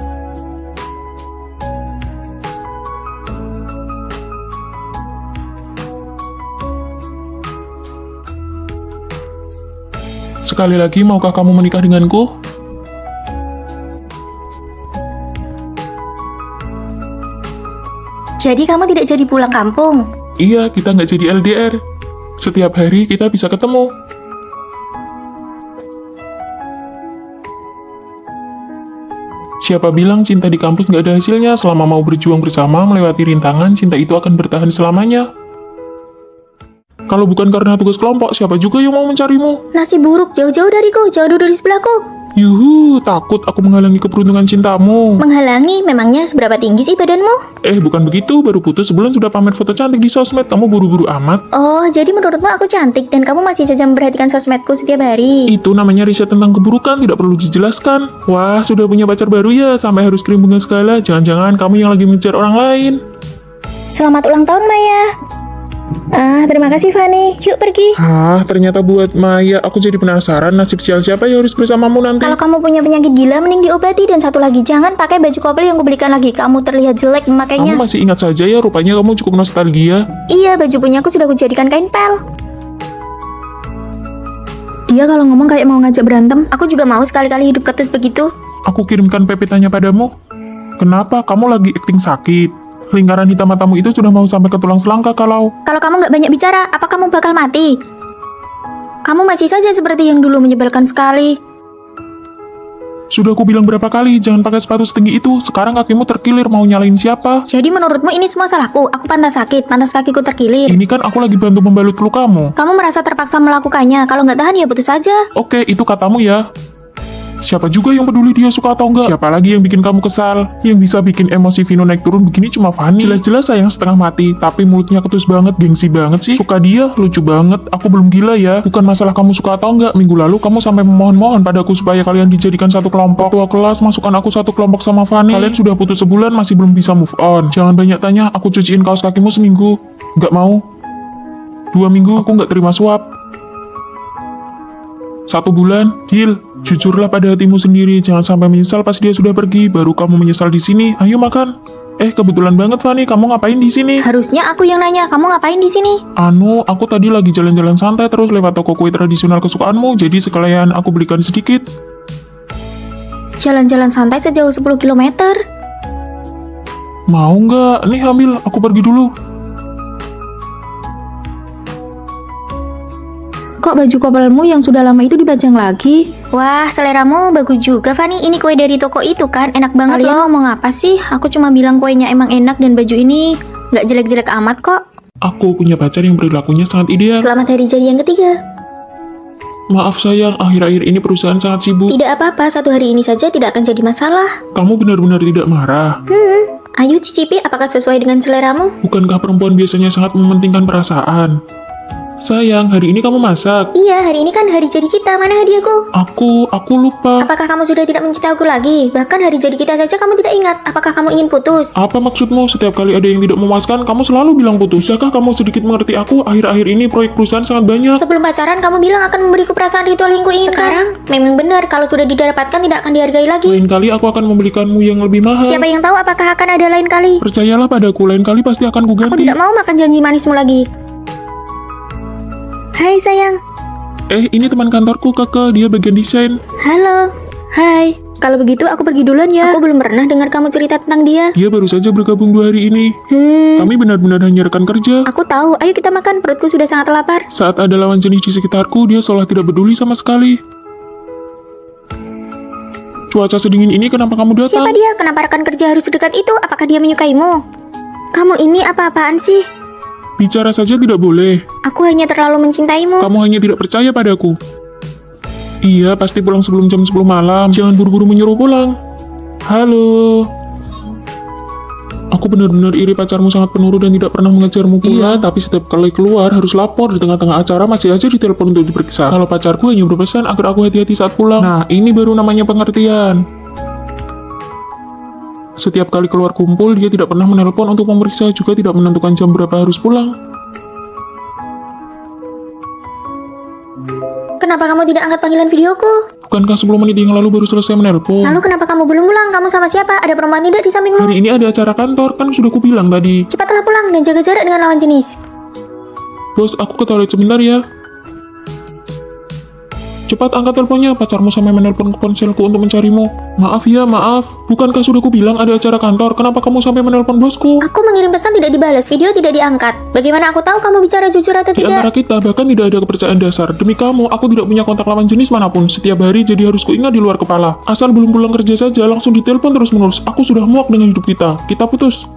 Sekali lagi, maukah kamu menikah denganku? Jadi kamu tidak jadi pulang kampung? Iya, kita nggak jadi LDR. Setiap hari kita bisa ketemu. Siapa bilang cinta di kampus nggak ada hasilnya? Selama mau berjuang bersama, melewati rintangan, cinta itu akan bertahan selamanya. Kalau bukan karena tugas kelompok, siapa juga yang mau mencarimu? Nasib buruk, jauh-jauh dariku, jauh dari sebelahku. Yuhu, takut aku menghalangi keberuntungan cintamu. Menghalangi, memangnya seberapa tinggi sih badanmu? Bukan begitu, baru putus sebulan sudah pamer foto cantik di sosmed, kamu buru-buru amat. Oh, jadi menurutmu aku cantik dan kamu masih saja memperhatikan sosmedku setiap hari. Itu namanya riset tentang keburukan, tidak perlu dijelaskan. Wah, sudah punya pacar baru ya, sampai harus kirim bunga segala. Jangan-jangan kamu yang lagi mengejar orang lain. Selamat ulang tahun, Maya. Terima kasih, Fani. Yuk pergi. Ternyata buat Maya, aku jadi penasaran nasib sial siapa yang harus bersamamu nanti. Kalau kamu punya penyakit gila, mending diobati. Dan satu lagi, jangan pakai baju couple yang kubelikan lagi. Kamu terlihat jelek memakainya. Kamu masih ingat saja ya, rupanya kamu cukup nostalgia. Iya, baju punyaku sudah kujadikan kain pel. Dia kalau ngomong kayak mau ngajak berantem. Aku juga mau sekali-kali hidup ketus begitu. Aku kirimkan PPT-nya padamu. Kenapa kamu lagi akting sakit? Lingkaran hitam matamu itu sudah mau sampai ke tulang selangka kalau... Kalau kamu nggak banyak bicara, apa kamu bakal mati? Kamu masih saja seperti yang dulu, menyebalkan sekali. Sudah aku bilang berapa kali, jangan pakai sepatu setinggi itu. Sekarang kakimu terkilir, mau nyalain siapa? Jadi menurutmu ini semua salahku? Aku pantas sakit, pantas kakiku terkilir. Ini kan aku lagi bantu membalut lukamu. Kamu merasa terpaksa melakukannya. Kalau nggak tahan ya putus saja. Oke, itu katamu ya. Siapa juga yang peduli dia suka atau enggak? Siapa lagi yang bikin kamu kesal? Yang bisa bikin emosi Vino naik turun begini cuma Fanny. Jelas-jelas sayang setengah mati, tapi mulutnya ketus banget, gengsi banget sih. Suka dia, lucu banget. Aku belum gila ya. Bukan masalah kamu suka atau enggak. Minggu lalu kamu sampai memohon-mohon padaku supaya kalian dijadikan satu kelompok. Ketua kelas masukkan aku satu kelompok sama Fanny. Kalian sudah putus sebulan masih belum bisa move on. Jangan banyak tanya, aku cuciin kaos kakimu seminggu. Nggak mau. 2 minggu, aku nggak terima suap. 1 bulan, deal. Jujurlah pada hatimu sendiri, jangan sampai menyesal pas dia sudah pergi, baru kamu menyesal di sini. Ayo makan. Kebetulan banget Fanny, kamu ngapain di sini? Harusnya aku yang nanya, kamu ngapain di sini? Aku tadi lagi jalan-jalan santai terus lewat toko kue tradisional kesukaanmu, jadi sekalian aku belikan sedikit. Jalan-jalan santai sejauh 10 km. Mau nggak? Nih ambil, aku pergi dulu. Kok baju couplemu yang sudah lama itu dipajang lagi? Wah, seleramu bagus juga, Fanny. Ini kue dari toko itu kan, enak banget Kalian loh. ngomong apa sih? Aku cuma bilang kuenya emang enak dan baju ini nggak jelek-jelek amat kok. Aku punya pacar yang perilakunya sangat ideal. Selamat hari jadi yang ketiga. Maaf sayang, akhir-akhir ini perusahaan sangat sibuk. Tidak apa-apa, satu hari ini saja tidak akan jadi masalah. Kamu benar-benar tidak marah? Ayo cicipi, apakah sesuai dengan seleramu? Bukankah perempuan biasanya sangat mementingkan perasaan? Sayang, hari ini kamu masak. Iya, hari ini kan hari jadi kita. Mana hadiahku? Aku lupa. Apakah kamu sudah tidak mencintai aku lagi? Bahkan hari jadi kita saja kamu tidak ingat. Apakah kamu ingin putus? Apa maksudmu? Setiap kali ada yang tidak memuaskan, kamu selalu bilang putus. Bisakah kamu sedikit mengerti aku? Akhir-akhir ini proyek perusahaan sangat banyak. Sebelum pacaran, kamu bilang akan memberiku perasaan ritual yang kuinginkan. Sekarang, memang benar. Kalau sudah didapatkan, tidak akan dihargai lagi. Lain kali aku akan membelikanmu yang lebih mahal. Siapa yang tahu apakah akan ada lain kali? Percayalah padaku, lain kali pasti akan Aku kuganti. tidak mau makan janji manismu lagi. Hai sayang. Ini teman kantorku, Keke. Dia bagian desain. Halo. Hai, kalau begitu aku pergi duluan ya. Aku belum pernah dengar kamu cerita tentang dia. Dia baru saja bergabung 2 hari ini. Kami benar-benar hanya rekan kerja. Aku tahu. Ayo kita makan. Perutku sudah sangat lapar. Saat ada lawan jenis di sekitarku, dia seolah tidak peduli sama sekali. Cuaca sedingin ini kenapa kamu datang? Siapa dia? Kenapa rekan kerja harus sedekat itu? Apakah dia menyukaimu? Kamu ini apa-apaan sih? Bicara saja tidak boleh. Aku hanya terlalu mencintaimu. Kamu hanya tidak percaya padaku. Iya, pasti pulang sebelum jam 10 malam. Jangan buru-buru menyuruh pulang. Halo. Aku benar-benar iri pacarmu sangat penurut dan tidak pernah mengejarmu pulang. Tapi setiap kali keluar harus lapor. Di tengah-tengah acara masih aja ditelepon untuk diperiksa. Kalau pacarku hanya berpesan agar aku hati-hati saat pulang. Nah, ini baru namanya pengertian. Setiap kali keluar kumpul, dia tidak pernah menelpon untuk memeriksa, juga tidak menentukan jam berapa harus pulang. Kenapa kamu tidak angkat panggilan videoku? Bukankah 10 menit yang lalu baru selesai menelpon? Lalu kenapa kamu belum pulang? Kamu sama siapa? Ada perempuan tidak di sampingmu? Hari ini ada acara kantor, kan sudah kubilang tadi. Cepatlah pulang dan jaga jarak dengan lawan jenis. Bos, aku ke toilet sebentar ya. Cepat angkat teleponnya, pacarmu sampai menelpon ke ponselku untuk mencarimu. Maaf ya, maaf. Bukankah sudah kubilang ada acara kantor? Kenapa kamu sampai menelpon bosku? Aku mengirim pesan tidak dibalas, video tidak diangkat. Bagaimana aku tahu kamu bicara jujur atau Di tidak? antara kita bahkan tidak ada kepercayaan dasar. Demi kamu, aku tidak punya kontak lawan jenis manapun. Setiap hari jadi harus kuingat di luar kepala. Asal belum pulang kerja saja, langsung ditelepon terus-menerus. Aku sudah muak dengan hidup kita. Kita putus.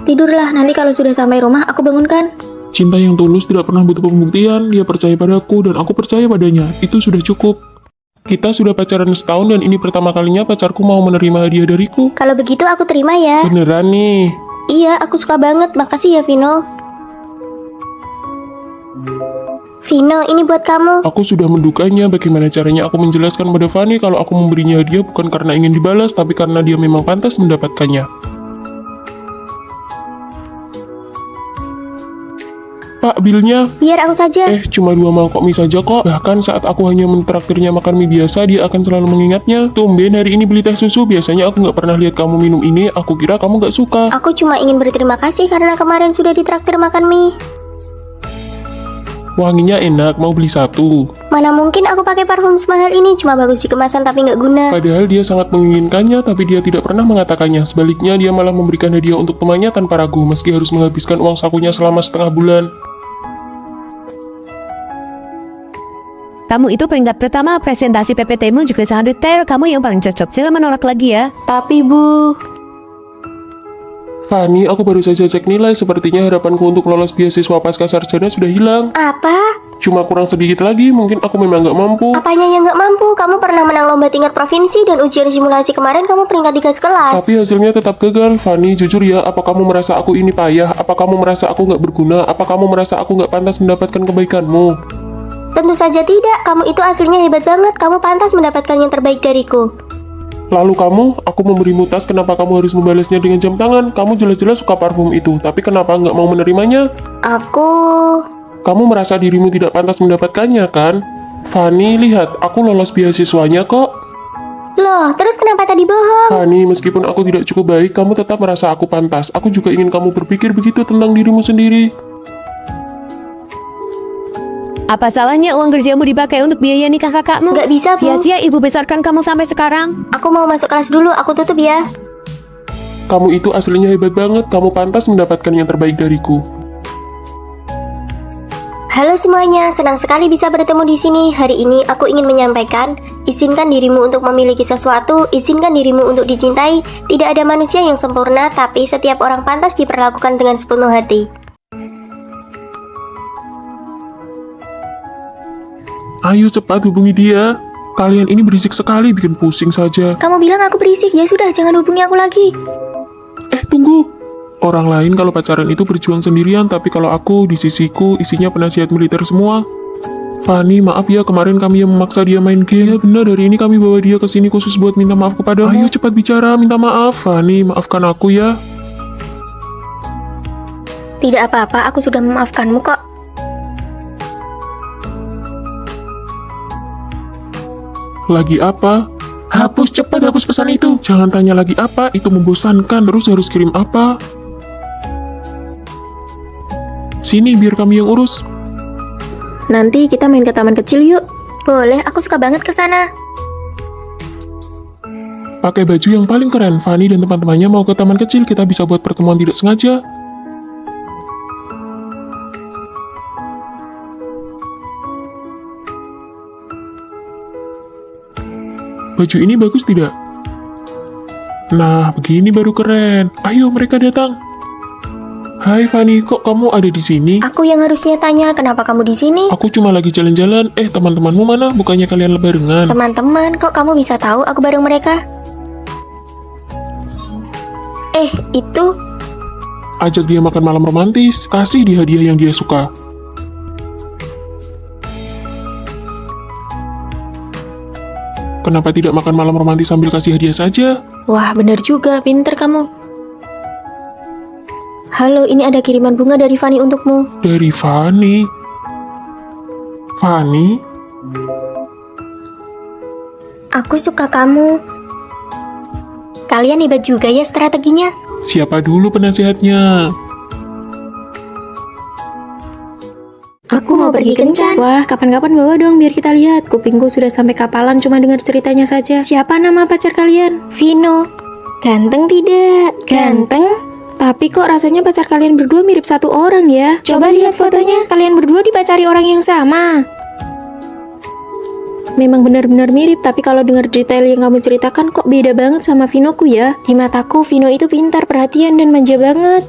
Tidurlah, nanti kalau sudah sampai rumah aku bangunkan. Cinta yang tulus tidak pernah butuh pembuktian. Dia percaya padaku dan aku percaya padanya. Itu sudah cukup. Kita sudah pacaran setahun dan ini pertama kalinya pacarku mau menerima hadiah dariku. Kalau begitu aku terima ya. Beneran nih. Iya, aku suka banget. Makasih ya Vino. Vino, ini buat kamu. Aku sudah mendukanya. Bagaimana caranya aku menjelaskan pada Fanny kalau aku memberinya hadiah bukan karena ingin dibalas, tapi karena dia memang pantas mendapatkannya. Pak, bilnya? Biar aku saja. Cuma 2 mangkok mie saja kok. Bahkan saat aku hanya mentraktirnya makan mie biasa, dia akan selalu mengingatnya. Tumben hari ini beli teh susu, biasanya aku nggak pernah lihat kamu minum ini, aku kira kamu nggak suka. Aku cuma ingin berterima kasih karena kemarin sudah ditraktir makan mie. Wanginya enak, mau beli 1. Mana mungkin aku pakai parfum semahal ini, cuma bagus di kemasan tapi nggak guna. Padahal dia sangat menginginkannya, tapi dia tidak pernah mengatakannya. Sebaliknya, dia malah memberikan hadiah untuk temannya tanpa ragu, meski harus menghabiskan uang sakunya selama setengah bulan. Kamu itu peringkat pertama, presentasi PPT-mu juga sangat detail. Kamu yang paling cocok, jangan menolak lagi ya. Tapi Bu, Fanny, aku baru saja cek nilai. Sepertinya harapanku untuk lolos beasiswa pasca sarjana sudah hilang. Apa? Cuma kurang sedikit lagi, mungkin aku memang nggak mampu. Apanya yang nggak mampu? Kamu pernah menang lomba tingkat provinsi dan ujian simulasi kemarin kamu peringkat 3 sekelas. Tapi hasilnya tetap gagal. Fanny, jujur ya, apa kamu merasa aku ini payah? Apa kamu merasa aku nggak berguna? Apa kamu merasa aku nggak pantas mendapatkan kebaikanmu? Tentu saja tidak, kamu itu aslinya hebat banget, kamu pantas mendapatkan yang terbaik dariku. Lalu kamu, aku memberimu tas, kenapa kamu harus membalasnya dengan jam tangan? Kamu jelas-jelas suka parfum itu, tapi kenapa nggak mau menerimanya? Kamu merasa dirimu tidak pantas mendapatkannya, kan? Fanny, lihat, aku lolos beasiswanya kok. Loh, terus kenapa tadi bohong? Fanny, meskipun aku tidak cukup baik, kamu tetap merasa aku pantas. Aku juga ingin kamu berpikir begitu tentang dirimu sendiri. Apa salahnya uang kerjamu dipakai untuk biaya nikah kakakmu? Nggak bisa, Bu. Sia-sia ibu besarkan kamu sampai sekarang. Aku mau masuk kelas dulu, aku tutup ya. Kamu itu aslinya hebat banget, kamu pantas mendapatkan yang terbaik dariku. Halo semuanya, senang sekali bisa bertemu di sini. Hari ini aku ingin menyampaikan, izinkan dirimu untuk memiliki sesuatu, izinkan dirimu untuk dicintai. Tidak ada manusia yang sempurna, tapi setiap orang pantas diperlakukan dengan sepenuh hati. Ayo cepat hubungi dia. Kalian ini berisik sekali, bikin pusing saja. Kamu bilang aku berisik, ya sudah, jangan hubungi aku lagi. Tunggu. Orang lain kalau pacaran itu berjuang sendirian, tapi kalau aku, di sisiku, isinya penasihat militer semua. Fanny, maaf ya, kemarin kami yang memaksa dia main game. Ya benar, hari ini kami bawa dia ke sini khusus buat minta maaf kepadamu. Ayo cepat bicara, minta maaf. Fanny, maafkan aku ya. Tidak apa-apa, aku sudah memaafkanmu kok. Lagi apa? Hapus, cepat hapus pesan itu. Jangan tanya lagi apa, itu membosankan. Terus harus kirim apa? Sini, biar kami yang urus. nanti kita main ke taman kecil yuk. Boleh, aku suka banget ke sana. Pakai baju yang paling keren, Fanny dan teman-temannya mau ke taman kecil, kita bisa buat pertemuan tidak sengaja. Baju ini bagus tidak? Nah, begini baru keren. Ayo, mereka datang. Hai Fanny, kok kamu ada di sini? Aku yang harusnya tanya, kenapa kamu di sini? Aku cuma lagi jalan-jalan. Teman-temanmu mana? Bukannya kalian barengan? Teman-teman, kok kamu bisa tahu aku bareng mereka? Itu Ajak dia makan malam romantis. Kasih dia hadiah yang dia suka. Kenapa tidak makan malam romantis sambil kasih hadiah saja? Wah, bener juga, pinter kamu. Halo, ini ada kiriman bunga dari Fanny untukmu. Dari Fanny. Fanny? Aku suka kamu. Kalian hebat juga ya strateginya. Siapa dulu penasehatnya? Aku mau pergi kencan. Wah, kapan-kapan bawa dong biar kita lihat. Kupingku sudah sampai kapalan cuma dengar ceritanya saja. Siapa nama pacar kalian? Vino. Ganteng tidak? Ganteng? Tapi kok rasanya pacar kalian berdua mirip satu orang ya? Coba lihat fotonya. Kalian berdua dipacari orang yang sama. Memang benar-benar mirip, tapi kalau dengar detail yang kamu ceritakan kok beda banget sama Vinoku ya. Di mataku, Vino itu pintar, perhatian, dan manja banget.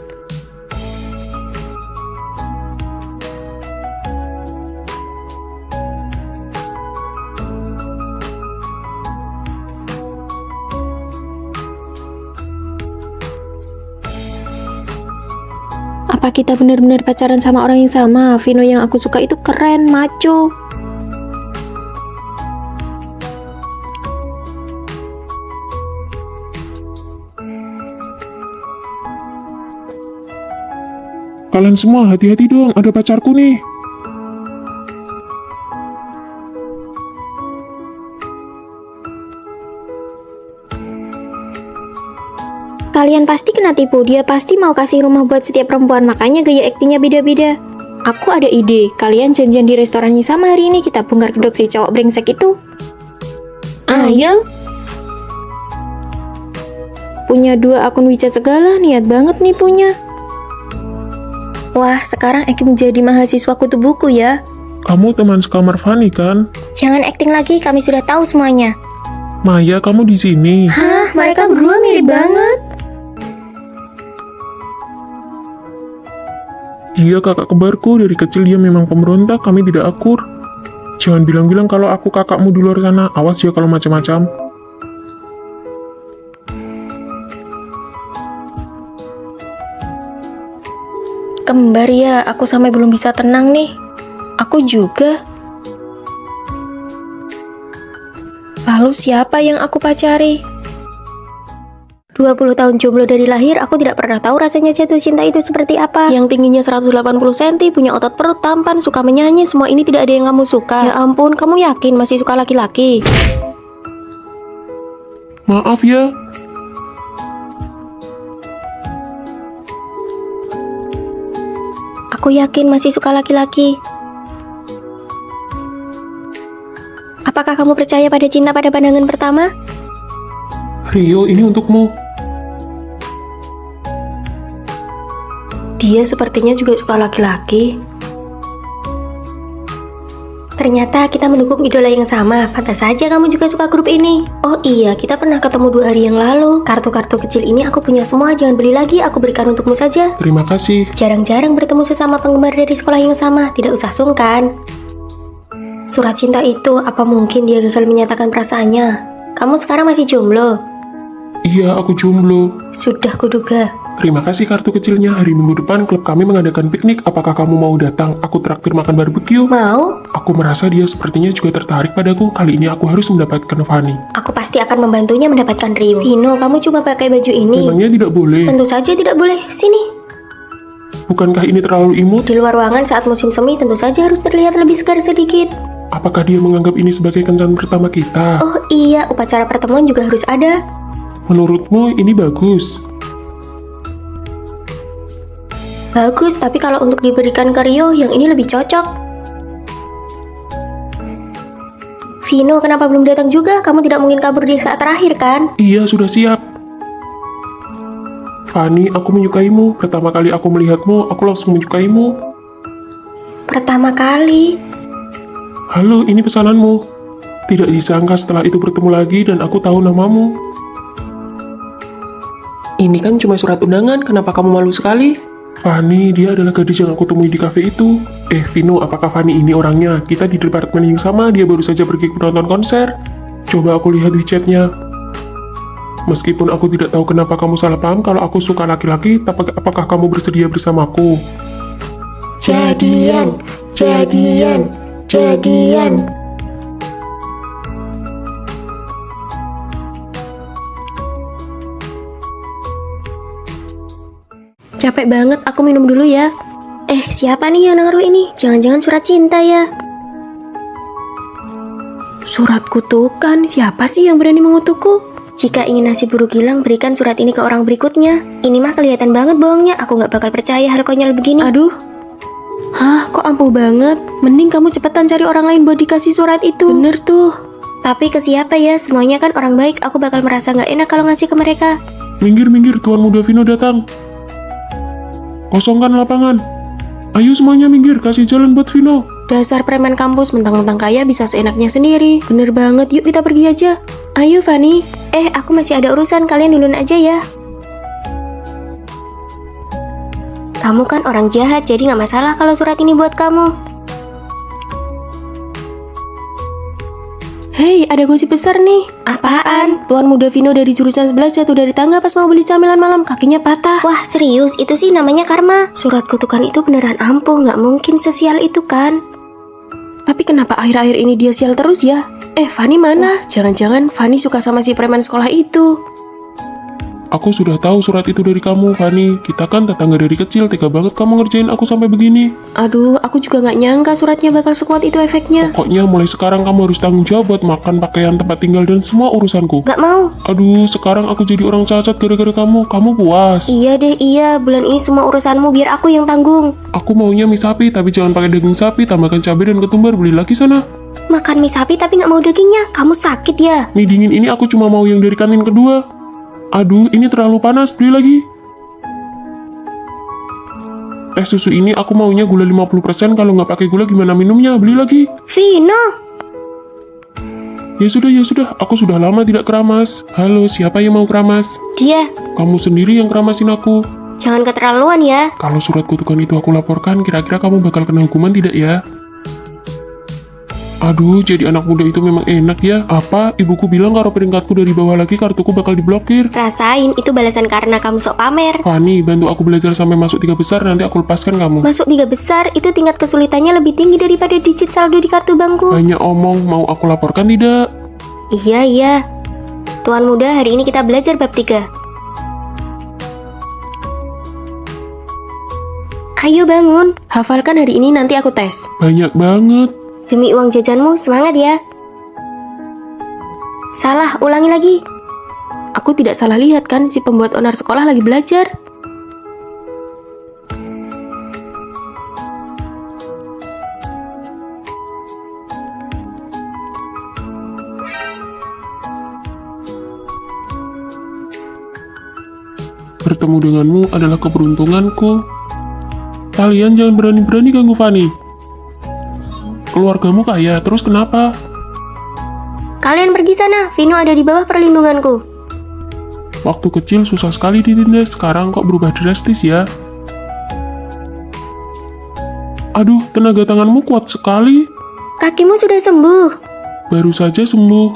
Apa kita benar-benar pacaran sama orang yang sama? Vino yang aku suka itu keren, maco. Kalian semua hati-hati dong, ada pacarku nih. Kalian pasti kena tipu, dia pasti mau kasih rumah buat setiap perempuan, makanya gaya aktingnya beda-beda. Aku ada ide, kalian janjian di restoran yang sama hari ini, kita bongkar kedok si cowok brengsek itu. Ayo. Punya 2 akun WeChat segala, niat banget nih punya. Wah, sekarang acting jadi mahasiswa kutu buku ya. Kamu teman sekamar Fanny kan? Jangan akting lagi, kami sudah tahu semuanya. Maya, kamu di sini. Hah, mereka berdua mirip banget. Dia kakak kembarku, dari kecil dia memang pemberontak, kami tidak akur. Jangan bilang-bilang kalau aku kakakmu di luar sana, awas ya kalau macam-macam. Kembar ya, aku sampai belum bisa tenang nih. Aku juga. Lalu siapa yang aku pacari? 20 tahun jomblo dari lahir, aku tidak pernah tahu rasanya jatuh cinta itu seperti apa. Yang tingginya 180 cm, punya otot perut tampan, suka menyanyi, semua ini tidak ada yang kamu suka. Ya ampun, kamu yakin masih suka laki-laki? Maaf ya. Aku yakin masih suka laki-laki. Apakah kamu percaya pada cinta pada pandangan pertama? Rio, ini untukmu. Dia sepertinya juga suka laki-laki. Ternyata kita mendukung idola yang sama. Pantas saja kamu juga suka grup ini. Oh iya, kita pernah ketemu 2 hari yang lalu. Kartu-kartu kecil ini aku punya semua. Jangan beli lagi, aku berikan untukmu saja. Terima kasih. Jarang-jarang bertemu sesama penggemar dari sekolah yang sama. Tidak usah sungkan. Surat cinta itu, apa mungkin dia gagal menyatakan perasaannya? Kamu sekarang masih jomblo? Iya, aku jomblo. Sudah kuduga. Terima kasih kartu kecilnya. Hari Minggu depan klub kami mengadakan piknik. Apakah kamu mau datang? Aku traktir makan barbeque. Mau? Aku merasa dia sepertinya juga tertarik padaku. Kali ini aku harus mendapatkan Fanny. Aku pasti akan membantunya mendapatkan Rio. Vino, kamu cuma pakai baju ini. Memangnya tidak boleh? Tentu saja tidak boleh. Sini. Bukankah ini terlalu imut? Di luar ruangan saat musim semi tentu saja harus terlihat lebih segar sedikit. Apakah dia menganggap ini sebagai kencan pertama kita? Oh iya, upacara pertemuan juga harus ada. Menurutmu ini bagus? Bagus, tapi kalau untuk diberikan ke Rio, yang ini lebih cocok. Vino, kenapa belum datang juga? Kamu tidak mungkin kabur di saat terakhir kan? Iya, sudah siap. Fanny, aku menyukaimu. Pertama kali aku melihatmu, aku langsung menyukaimu. Pertama kali. Halo, ini pesananmu. Tidak disangka setelah itu bertemu lagi dan aku tahu namamu. Ini kan cuma surat undangan, kenapa kamu malu sekali? Fanny, dia adalah gadis yang aku temui di kafe itu. Vino, apakah Fanny ini orangnya? Kita di departemen yang sama, dia baru saja pergi menonton konser. Coba aku lihat WeChat-nya. Meskipun aku tidak tahu kenapa kamu salah paham kalau aku suka laki-laki, tapi apakah kamu bersedia bersamaku? Jadian, jadian, jadian. Capek banget, aku minum dulu ya. Siapa nih yang naruh ini? Jangan-jangan surat cinta ya? Surat kutukan, siapa sih yang berani mengutukku? Jika ingin nasib buruk hilang, berikan surat ini ke orang berikutnya. Ini mah kelihatan banget bohongnya. Aku nggak bakal percaya hal konyol begini. Aduh. Hah, kok ampuh banget? Mending kamu cepetan cari orang lain buat dikasih surat itu. Bener tuh. Tapi ke siapa ya? Semuanya kan orang baik. Aku bakal merasa nggak enak kalau ngasih ke mereka. Minggir, Tuan Muda Vino datang. Kosongkan lapangan. Ayo semuanya minggir, kasih jalan buat Vino. Dasar preman kampus, mentang-mentang kaya bisa seenaknya sendiri. Bener banget, yuk kita pergi aja. Ayo Fanny. Aku masih ada urusan, kalian duluan aja ya. Kamu kan orang jahat, jadi nggak masalah kalau surat ini buat kamu. Hei, ada gosip besar nih. Apaan? Tuan Muda Vino dari jurusan sebelah jatuh dari tangga pas mau beli camilan malam, kakinya patah. Wah, serius? Itu sih namanya karma. Surat kutukan itu beneran ampuh, nggak mungkin sesial itu kan? Tapi kenapa akhir-akhir ini dia sial terus ya? Fanny mana? Jangan-jangan Fanny suka sama si preman sekolah itu. Aku sudah tahu surat itu dari kamu, Fanny. Kita kan tetangga dari kecil, tega banget kamu ngerjain aku sampai begini. Aduh, aku juga nggak nyangka suratnya bakal sekuat itu efeknya. Pokoknya mulai sekarang kamu harus tanggung jawab buat makan, pakaian, tempat tinggal, dan semua urusanku. Nggak mau. Aduh, sekarang aku jadi orang cacat gara-gara kamu. Kamu puas? Iya deh, iya. Bulan ini semua urusanmu biar aku yang tanggung. Aku maunya mie sapi, tapi jangan pakai daging sapi. Tambahkan cabai dan ketumbar, beli lagi sana. Makan mie sapi tapi nggak mau dagingnya. Kamu sakit ya? Mie dingin ini aku cuma mau yang dari kantin kedua. Aduh, ini terlalu panas, beli lagi. Teh susu ini aku maunya gula 50%, kalau nggak pakai gula gimana minumnya, beli lagi. Vino! Ya sudah, aku sudah lama tidak keramas. Halo, siapa yang mau keramas? Dia. Kamu sendiri yang keramasin aku. Jangan keterlaluan ya. Kalau surat kutukan itu aku laporkan, kira-kira kamu bakal kena hukuman tidak ya? Aduh, jadi anak muda itu memang enak ya. Apa? Ibuku bilang kalau peringkatku dari bawah lagi, kartuku bakal diblokir. Rasain, itu balasan karena kamu sok pamer. Fanny, bantu aku belajar sampai masuk 3 besar, nanti aku lepaskan kamu. Masuk 3 besar, itu tingkat kesulitannya lebih tinggi daripada digit saldo di kartu bangku. Banyak omong, mau aku laporkan tidak? Iya. Tuan Muda, hari ini kita belajar bab 3. Ayo bangun. Hafalkan hari ini, nanti aku tes. Banyak banget. Demi uang jajanmu, semangat ya. Salah, ulangi lagi. Aku tidak salah lihat kan, si pembuat onar sekolah lagi belajar. Bertemu denganmu adalah keberuntunganku. Kalian jangan berani-berani ganggu Fanny. Keluargamu kaya, terus kenapa? Kalian pergi sana, Vino ada di bawah perlindunganku. Waktu kecil susah sekali ditindas, sekarang kok berubah drastis ya? Aduh, tenaga tanganmu kuat sekali. Kakimu sudah sembuh. Baru saja sembuh.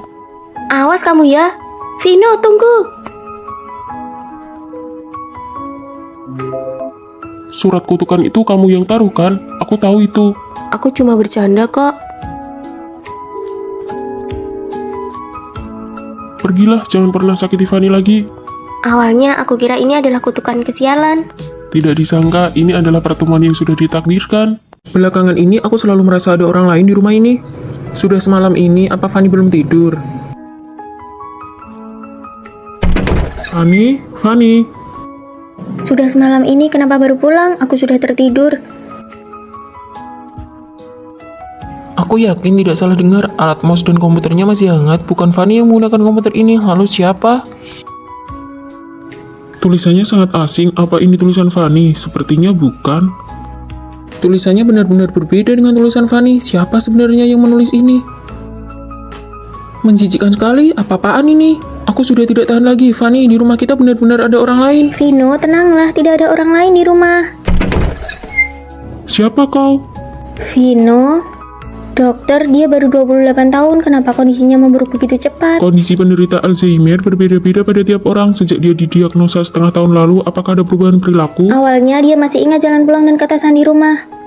Awas kamu ya. Vino, tunggu. Surat kutukan itu kamu yang taruh kan? Aku tahu itu. Aku cuma bercanda kok. Pergilah, jangan pernah sakiti Fanny lagi. Awalnya aku kira ini adalah kutukan kesialan. Tidak disangka ini adalah pertemuan yang sudah ditakdirkan. Belakangan ini aku selalu merasa ada orang lain di rumah ini. Sudah semalam ini, apa Fanny belum tidur? Fanny. Sudah semalam ini kenapa baru pulang? Aku sudah tertidur. Aku yakin tidak salah dengar, alat mouse dan komputernya masih hangat. Bukan Fanny yang menggunakan komputer ini, lalu siapa? Tulisannya sangat asing, apa ini tulisan Fanny? Sepertinya bukan. Tulisannya benar-benar berbeda dengan tulisan Fanny. Siapa sebenarnya yang menulis ini? Menjijikkan sekali, apa-apaan ini? Aku sudah tidak tahan lagi, Fanny, di rumah kita benar-benar ada orang lain. Vino, tenanglah, tidak ada orang lain di rumah. Siapa kau? Vino, dokter, dia baru 28 tahun, kenapa kondisinya memburuk begitu cepat? Kondisi penderita Alzheimer berbeda-beda pada tiap orang. Sejak dia didiagnosa setengah tahun lalu, apakah ada perubahan perilaku? Awalnya dia masih ingat jalan pulang dan ketasan di rumah.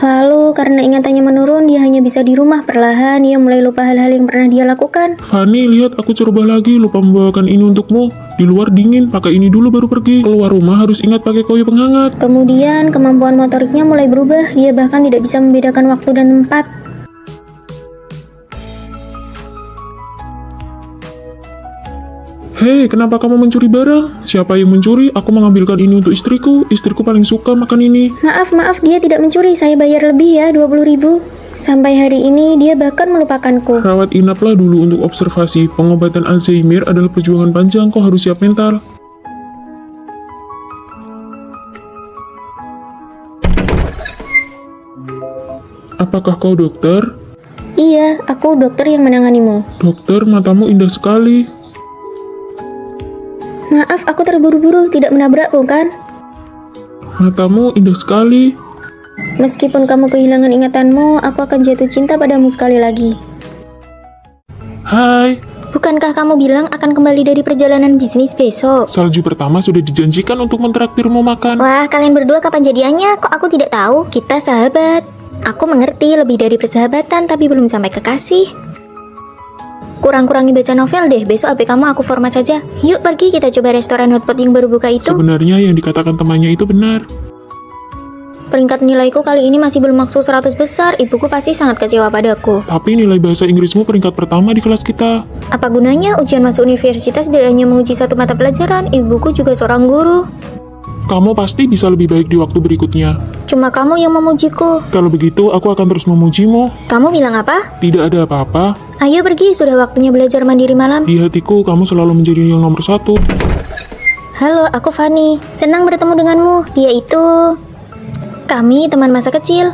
Lalu karena ingatannya menurun, dia hanya bisa di rumah. Perlahan dia mulai lupa hal-hal yang pernah dia lakukan. Fanny, lihat aku coba lagi, lupa membawakan ini untukmu. Di luar dingin, pakai ini dulu baru pergi. Keluar rumah harus ingat pakai koyo penghangat. Kemudian kemampuan motoriknya mulai berubah. Dia bahkan tidak bisa membedakan waktu dan tempat. Hei, kenapa kamu mencuri barang? Siapa yang mencuri? Aku mengambilkan ini untuk istriku. Istriku paling suka makan ini. Maaf, dia tidak mencuri. Saya bayar lebih ya, 20.000. Sampai hari ini dia bahkan melupakanku. Rawat inaplah dulu untuk observasi. Pengobatan Alzheimer adalah perjuangan panjang, kau harus siap mental. Apakah kau dokter? Iya, aku dokter yang menanganimu. Dokter, matamu indah sekali. Maaf, aku terburu-buru, tidak menabrak bukan? Matamu indah sekali. Meskipun kamu kehilangan ingatanmu, aku akan jatuh cinta padamu sekali lagi. Hai, Bukankah kamu bilang akan kembali dari perjalanan bisnis besok? salju pertama sudah dijanjikan untuk mentraktirmu makan. Wah, kalian berdua kapan jadiannya? Kok aku tidak tahu? Kita sahabat. Aku mengerti lebih dari persahabatan, tapi belum sampai kekasih. Kurang-kurangi baca novel deh, besok HP kamu aku format saja. Yuk pergi, kita coba restoran hotpot yang baru buka itu. Sebenarnya yang dikatakan temannya itu benar. Peringkat nilaiku kali ini masih belum masuk 100 besar, ibuku pasti sangat kecewa padaku. Tapi nilai bahasa Inggrismu peringkat pertama di kelas kita. Apa gunanya ujian masuk universitas tidak hanya menguji satu mata pelajaran, ibuku juga seorang guru. Kamu pasti bisa lebih baik di waktu berikutnya. Cuma kamu yang memujiku. Kalau begitu, aku akan terus memujimu. Kamu bilang apa? Tidak ada apa-apa. Ayo pergi, sudah waktunya belajar mandiri malam. Di hatiku, kamu selalu menjadi yang nomor satu. Halo, aku Fanny. Senang bertemu denganmu. Dia itu... Kami teman masa kecil.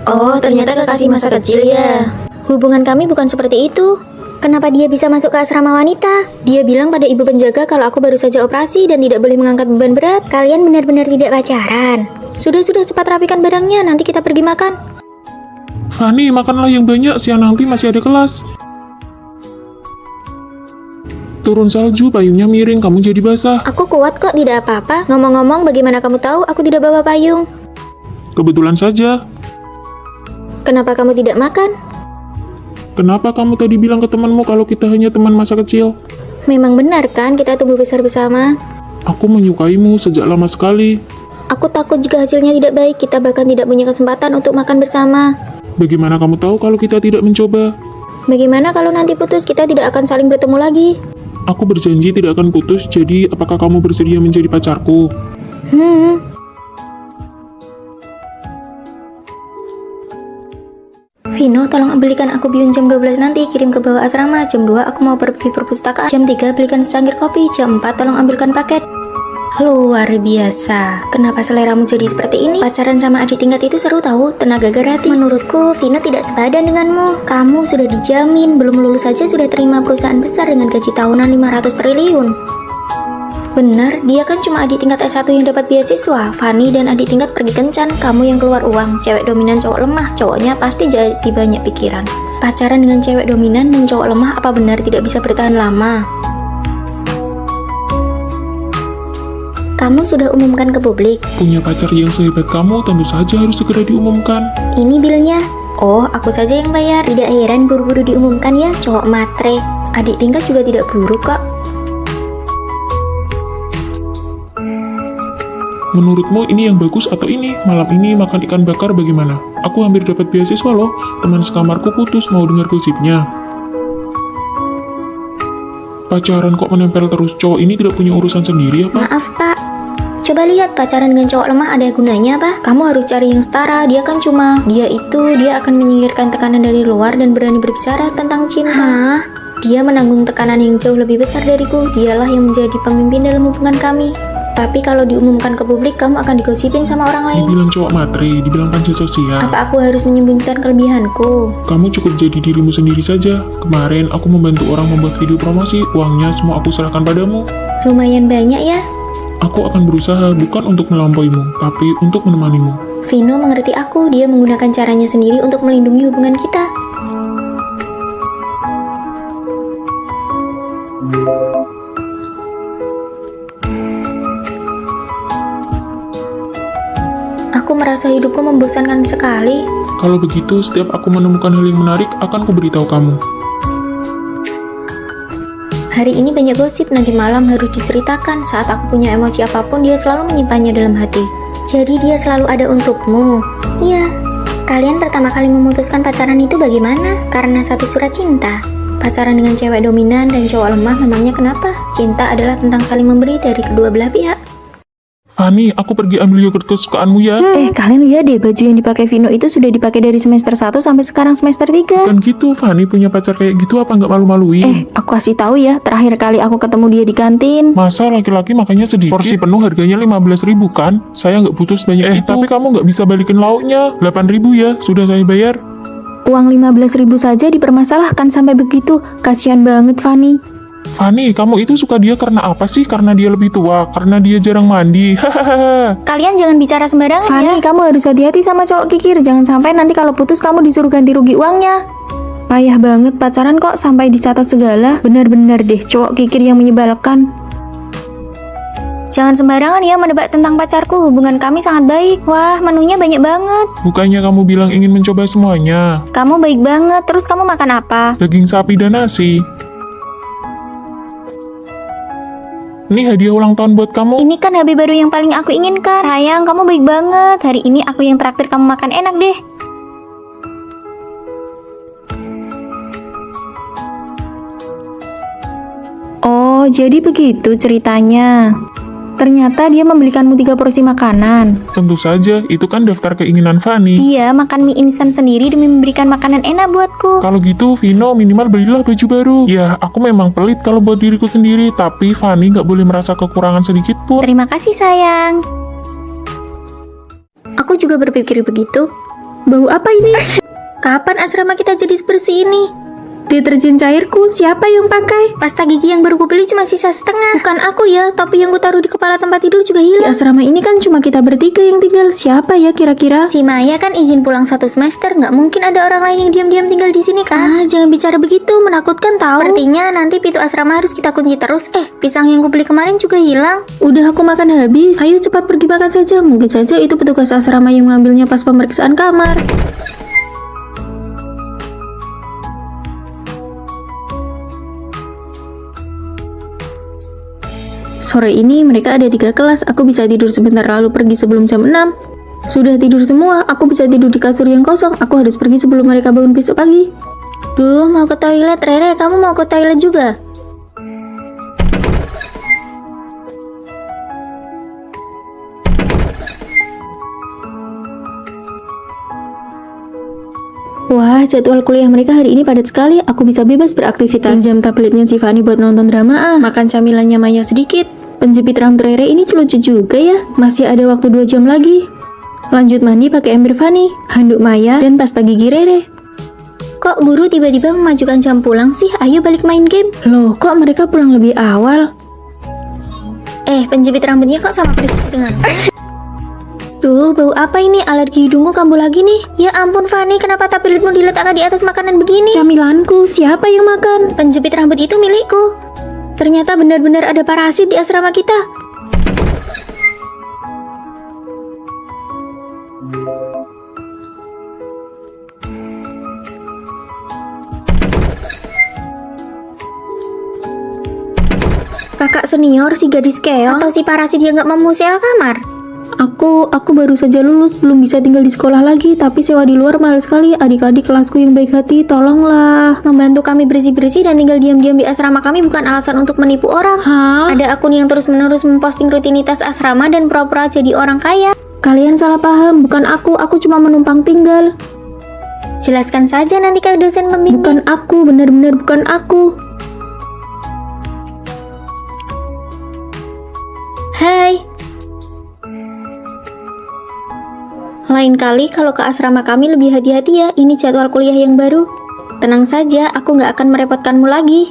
Oh, ternyata kekasih masa kecil ya. Hubungan kami bukan seperti itu. Kenapa dia bisa masuk ke asrama wanita? Dia bilang pada ibu penjaga kalau aku baru saja operasi dan tidak boleh mengangkat beban berat. Kalian benar-benar tidak pacaran. Sudah cepat rapikan barangnya, nanti kita pergi makan. Fanny, makanlah yang banyak, siang nanti masih ada kelas. Turun salju, payungnya miring, kamu jadi basah. Aku kuat kok, tidak apa-apa. Ngomong-ngomong, bagaimana kamu tahu aku tidak bawa payung? Kebetulan saja. Kenapa kamu tidak makan? Kenapa kamu tadi bilang ke temanmu kalau kita hanya teman masa kecil? Memang benar kan kita tumbuh besar bersama? Aku menyukaimu sejak lama sekali. Aku takut jika hasilnya tidak baik, kita bahkan tidak punya kesempatan untuk makan bersama. Bagaimana kamu tahu kalau kita tidak mencoba? Bagaimana kalau nanti putus, kita tidak akan saling bertemu lagi? Aku berjanji tidak akan putus, jadi apakah kamu bersedia menjadi pacarku? Vino, tolong belikan aku bihun jam 12 nanti, kirim ke bawah asrama. Jam 2 aku mau pergi perpustakaan. Jam 3 belikan secangkir kopi. Jam 4 tolong ambilkan paket. Luar biasa. Kenapa seleramu jadi seperti ini? Pacaran sama adik tingkat itu seru tahu, tenaga gratis. Menurutku, Vino tidak sepadan denganmu. Kamu sudah dijamin, belum lulus saja sudah terima perusahaan besar dengan gaji tahunan 500 triliun. Benar, dia kan cuma adik tingkat S1 yang dapat beasiswa. Fanny dan adik tingkat pergi kencan, kamu yang keluar uang. Cewek dominan cowok lemah, cowoknya pasti jadi banyak pikiran. Pacaran dengan cewek dominan dan cowok lemah apa benar tidak bisa bertahan lama? Kamu sudah umumkan ke publik. Punya pacar yang sehebat kamu tentu saja harus segera diumumkan. Ini bilnya. Oh, aku saja yang bayar. Tidak heran buru-buru diumumkan ya, cowok matre. Adik tingkat juga tidak buruk kok. Menurutmu ini yang bagus atau ini? Malam ini makan ikan bakar bagaimana? Aku hampir dapat beasiswa loh. Teman sekamarku putus, mau dengar gosipnya. Pacaran kok menempel terus? Cowok ini tidak punya urusan sendiri apa? Maaf pak, Coba lihat, pacaran dengan cowok lemah ada gunanya apa? Kamu harus cari yang setara, dia akan menyingkirkan tekanan dari luar dan berani berbicara tentang cinta. Dia menanggung tekanan yang jauh lebih besar dariku, dialah yang menjadi pemimpin dalam hubungan kami. Tapi kalau diumumkan ke publik, kamu akan digosipin sama orang lain. Dibilang cowok matre, dibilang panca sosial. Apa aku harus menyembunyikan kelebihanku? Kamu cukup jadi dirimu sendiri saja. Kemarin aku membantu orang membuat video promosi, uangnya semua aku serahkan padamu. Lumayan banyak ya. Aku akan berusaha bukan untuk melampauimu, tapi untuk menemanimu. Vino mengerti aku, dia menggunakan caranya sendiri untuk melindungi hubungan kita. Aku merasa hidupku membosankan sekali. Kalau begitu, setiap aku menemukan hal yang menarik, akan kuberitahu kamu. Hari ini banyak gosip, nanti malam harus diceritakan. Saat aku punya emosi apapun, dia selalu menyimpannya dalam hati. Jadi dia selalu ada untukmu. Iya. Kalian pertama kali memutuskan pacaran itu bagaimana? Karena satu surat cinta. Pacaran dengan cewek dominan dan cowok lemah memangnya kenapa? Cinta adalah tentang saling memberi dari kedua belah pihak. Fanny, aku pergi ambil yogurt kesukaanmu ya. Kalian lihat deh, baju yang dipakai Vino itu sudah dipakai dari semester 1 sampai sekarang semester 3. Kan gitu, Fanny punya pacar kayak gitu apa nggak malu-maluin? Aku kasih tahu ya, terakhir kali aku ketemu dia di kantin. Masa laki-laki makannya sedikit? Porsi penuh harganya 15.000 kan? Saya nggak butuh sebanyak itu. Tapi kamu nggak bisa balikin lauknya. 8.000 ya, sudah saya bayar. Uang 15.000 saja dipermasalahkan sampai begitu. Kasihan banget Fanny. Fanny, kamu itu suka dia karena apa sih? Karena dia lebih tua? Karena dia jarang mandi? Hahaha. Kalian jangan bicara sembarangan Fanny, ya. kamu harus hati-hati sama cowok kikir. Jangan sampai nanti kalau putus kamu disuruh ganti rugi uangnya. Payah banget pacaran kok sampai dicatat segala. Benar-benar deh cowok kikir yang menyebalkan. Jangan sembarangan ya menebak tentang pacarku. Hubungan kami sangat baik. Wah, menunya banyak banget. Bukannya kamu bilang ingin mencoba semuanya? Kamu baik banget. Terus kamu makan apa? Daging sapi dan nasi. Ini hadiah ulang tahun buat kamu. Ini kan HP baru yang paling aku inginkan. Sayang, kamu baik banget. Hari ini aku yang traktir kamu makan enak deh. Oh, jadi begitu ceritanya. Ternyata dia membelikanmu 3 porsi makanan. Tentu saja, itu kan daftar keinginan Fanny. Dia makan mie instan sendiri demi memberikan makanan enak buatku. Kalau gitu, Vino minimal belilah baju baru. Ya, aku memang pelit kalau buat diriku sendiri, tapi Fanny nggak boleh merasa kekurangan sedikit pun. Terima kasih sayang. Aku juga berpikir begitu. Bau apa ini? Kapan asrama kita jadi sebersih ini? Deterjen cairku, siapa yang pakai? Pasta gigi yang baru kubeli cuma sisa setengah. Bukan aku ya, topi yang kutaruh di kepala tempat tidur juga Di hilang. asrama ini kan cuma kita bertiga yang tinggal. Siapa ya kira-kira? Si Maya kan izin pulang 1 semester, nggak mungkin ada orang lain yang diam-diam tinggal di sini kan? Jangan bicara begitu, menakutkan tahu. Sepertinya nanti pintu asrama harus kita kunci terus. Pisang yang kubeli kemarin juga hilang. Udah aku makan habis. Ayo cepat pergi makan saja. Mungkin saja itu petugas asrama yang mengambilnya pas pemeriksaan kamar. Sore ini mereka ada 3 kelas. Aku bisa tidur sebentar lalu pergi sebelum jam 6. Sudah tidur semua. Aku bisa tidur di kasur yang kosong. Aku harus pergi sebelum mereka bangun besok pagi. Duh, mau ke toilet. Rere, kamu mau ke toilet juga? Wah, jadwal kuliah mereka hari ini padat sekali. Aku bisa bebas beraktivitas. Pinjam tabletnya si Fanny buat nonton drama. Makan camilannya Maya sedikit. Penjepit rambut Rere ini lucu juga ya. Masih ada waktu 2 jam lagi. Lanjut mandi pakai ember Fanny, handuk Maya, dan pasta gigi Rere. Kok guru tiba-tiba memajukan jam pulang sih? Ayo balik main game. Loh, kok mereka pulang lebih awal? Penjepit rambutnya kok sama persis dengan Duh, bau apa ini? Alergi hidungku kambuh lagi nih. Ya ampun Fanny, kenapa tabletmu diletakkan di atas makanan begini? Camilanku, siapa yang makan? Penjepit rambut itu milikku. Ternyata benar-benar ada parasit di asrama kita. Kakak senior si gadis keong atau si parasit yang gak mau sewa kamar? Aku baru saja lulus, belum bisa tinggal di sekolah lagi, tapi sewa di luar mahal sekali. Adik-adik kelasku yang baik hati, tolonglah. Membantu kami bersih-bersih dan tinggal diam-diam di asrama kami bukan alasan untuk menipu orang. Hah? Ada akun yang terus-menerus memposting rutinitas asrama dan pura-pura jadi orang kaya. Kalian salah paham, bukan aku cuma menumpang tinggal. Jelaskan saja nanti ke dosen pembimbing. Bukan aku, benar-benar bukan aku. Hai. Lain kali kalau ke asrama kami lebih hati-hati ya, ini jadwal kuliah yang baru. Tenang saja, aku nggak akan merepotkanmu lagi.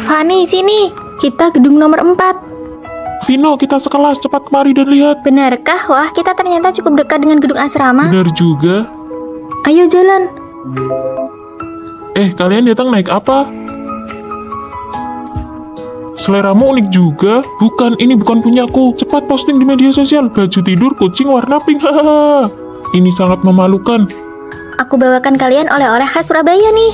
Fanny, sini. Kita gedung nomor 4. Vino, kita sekelas, cepat kemari dan lihat. Benarkah? Wah, kita ternyata cukup dekat dengan gedung asrama. Benar juga. Ayo jalan. Kalian datang naik apa? Seleramu unik juga. Bukan, ini bukan punyaku. Cepat posting di media sosial. Baju tidur kucing warna pink. Hahaha. Ini sangat memalukan. Aku bawakan kalian oleh-oleh khas Surabaya nih.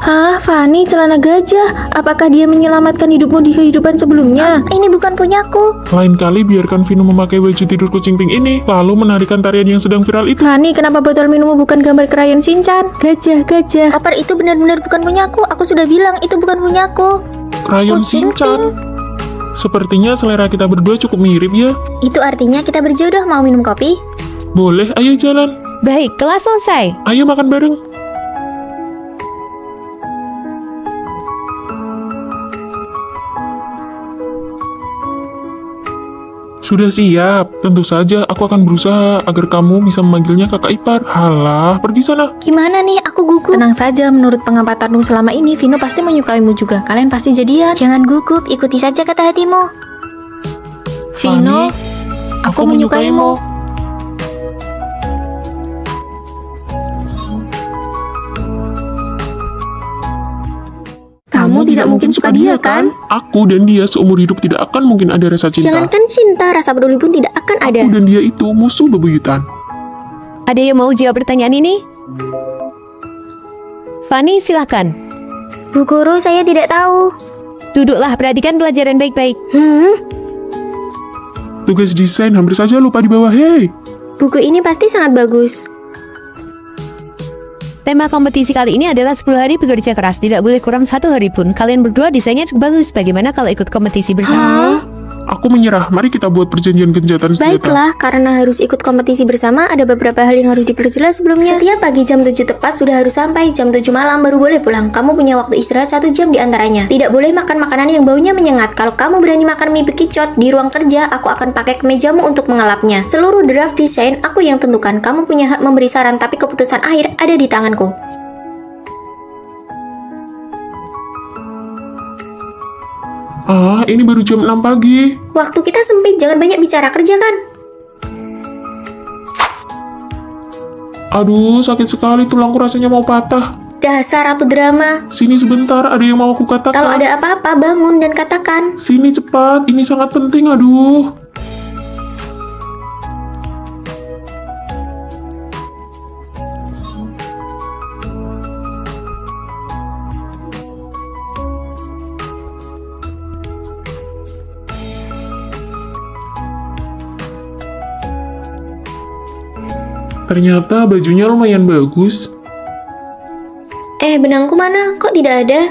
Hah, Fanny, celana gajah. Apakah dia menyelamatkan hidupmu di kehidupan sebelumnya? Ini bukan punyaku. Lain kali biarkan Vino memakai baju tidur kucing pink ini, lalu menarikan tarian yang sedang viral itu. Fanny, kenapa botol minummu bukan gambar krayon Shinchan? Gajah. Koper itu benar-benar bukan punyaku. Aku sudah bilang itu bukan punyaku. Krayon Kucing Shinchan. Sepertinya selera kita berdua cukup mirip ya. Itu artinya kita berjodoh. Mau minum kopi? Boleh, ayo jalan. Baik, kelas selesai. Ayo makan bareng. Sudah siap. Tentu saja aku akan berusaha agar kamu bisa memanggilnya kakak ipar. Halah, pergi sana. Gimana nih? Aku gugup. Tenang saja, menurut pengampatanmu selama ini, Vino pasti menyukaimu juga. Kalian pasti jadian. Jangan gugup, ikuti saja kata hatimu. Vino, aku menyukaimu. Kamu tidak mungkin suka dia, kan? Aku dan dia seumur hidup tidak akan mungkin ada rasa cinta. Jangankan cinta, rasa peduli pun tidak akan ada. Aku dan dia itu musuh bebuyutan. Ada yang mau jawab pertanyaan ini? Fanny, silahkan. Bu Guru, saya tidak tahu. Duduklah, perhatikan pelajaran baik-baik. Tugas desain hampir saja lupa di bawah. Hei, Buku ini pasti sangat bagus. Tema kompetisi kali ini adalah 10 hari bekerja keras. Tidak boleh kurang 1 hari pun. Kalian berdua desainnya cukup bagus. Bagaimana kalau ikut kompetisi bersama? aku menyerah. Mari kita buat perjanjian gencatan senjata. Baiklah, karena harus ikut kompetisi bersama, ada beberapa hal yang harus diperjelas sebelumnya. Setiap pagi jam 7 tepat sudah harus sampai, jam 7 malam baru boleh pulang. Kamu punya waktu istirahat 1 jam di antaranya. Tidak boleh makan makanan yang baunya menyengat. Kalau kamu berani makan mie bekicot di ruang kerja, aku akan pakai kemejamu untuk mengelapnya. Seluruh draft desain aku yang tentukan. Kamu punya hak memberi saran, tapi keputusan akhir ada di tanganku. Ini baru jam 6 pagi. Waktu kita sempit, jangan banyak bicara, kerja kan? Aduh, sakit sekali tulangku rasanya mau patah. Dasar ratu drama. Sini sebentar, ada yang mau aku katakan. Kalau ada apa-apa, bangun dan katakan. Sini cepat, ini sangat penting, aduh. Ternyata bajunya lumayan bagus. Benangku mana? Kok tidak ada?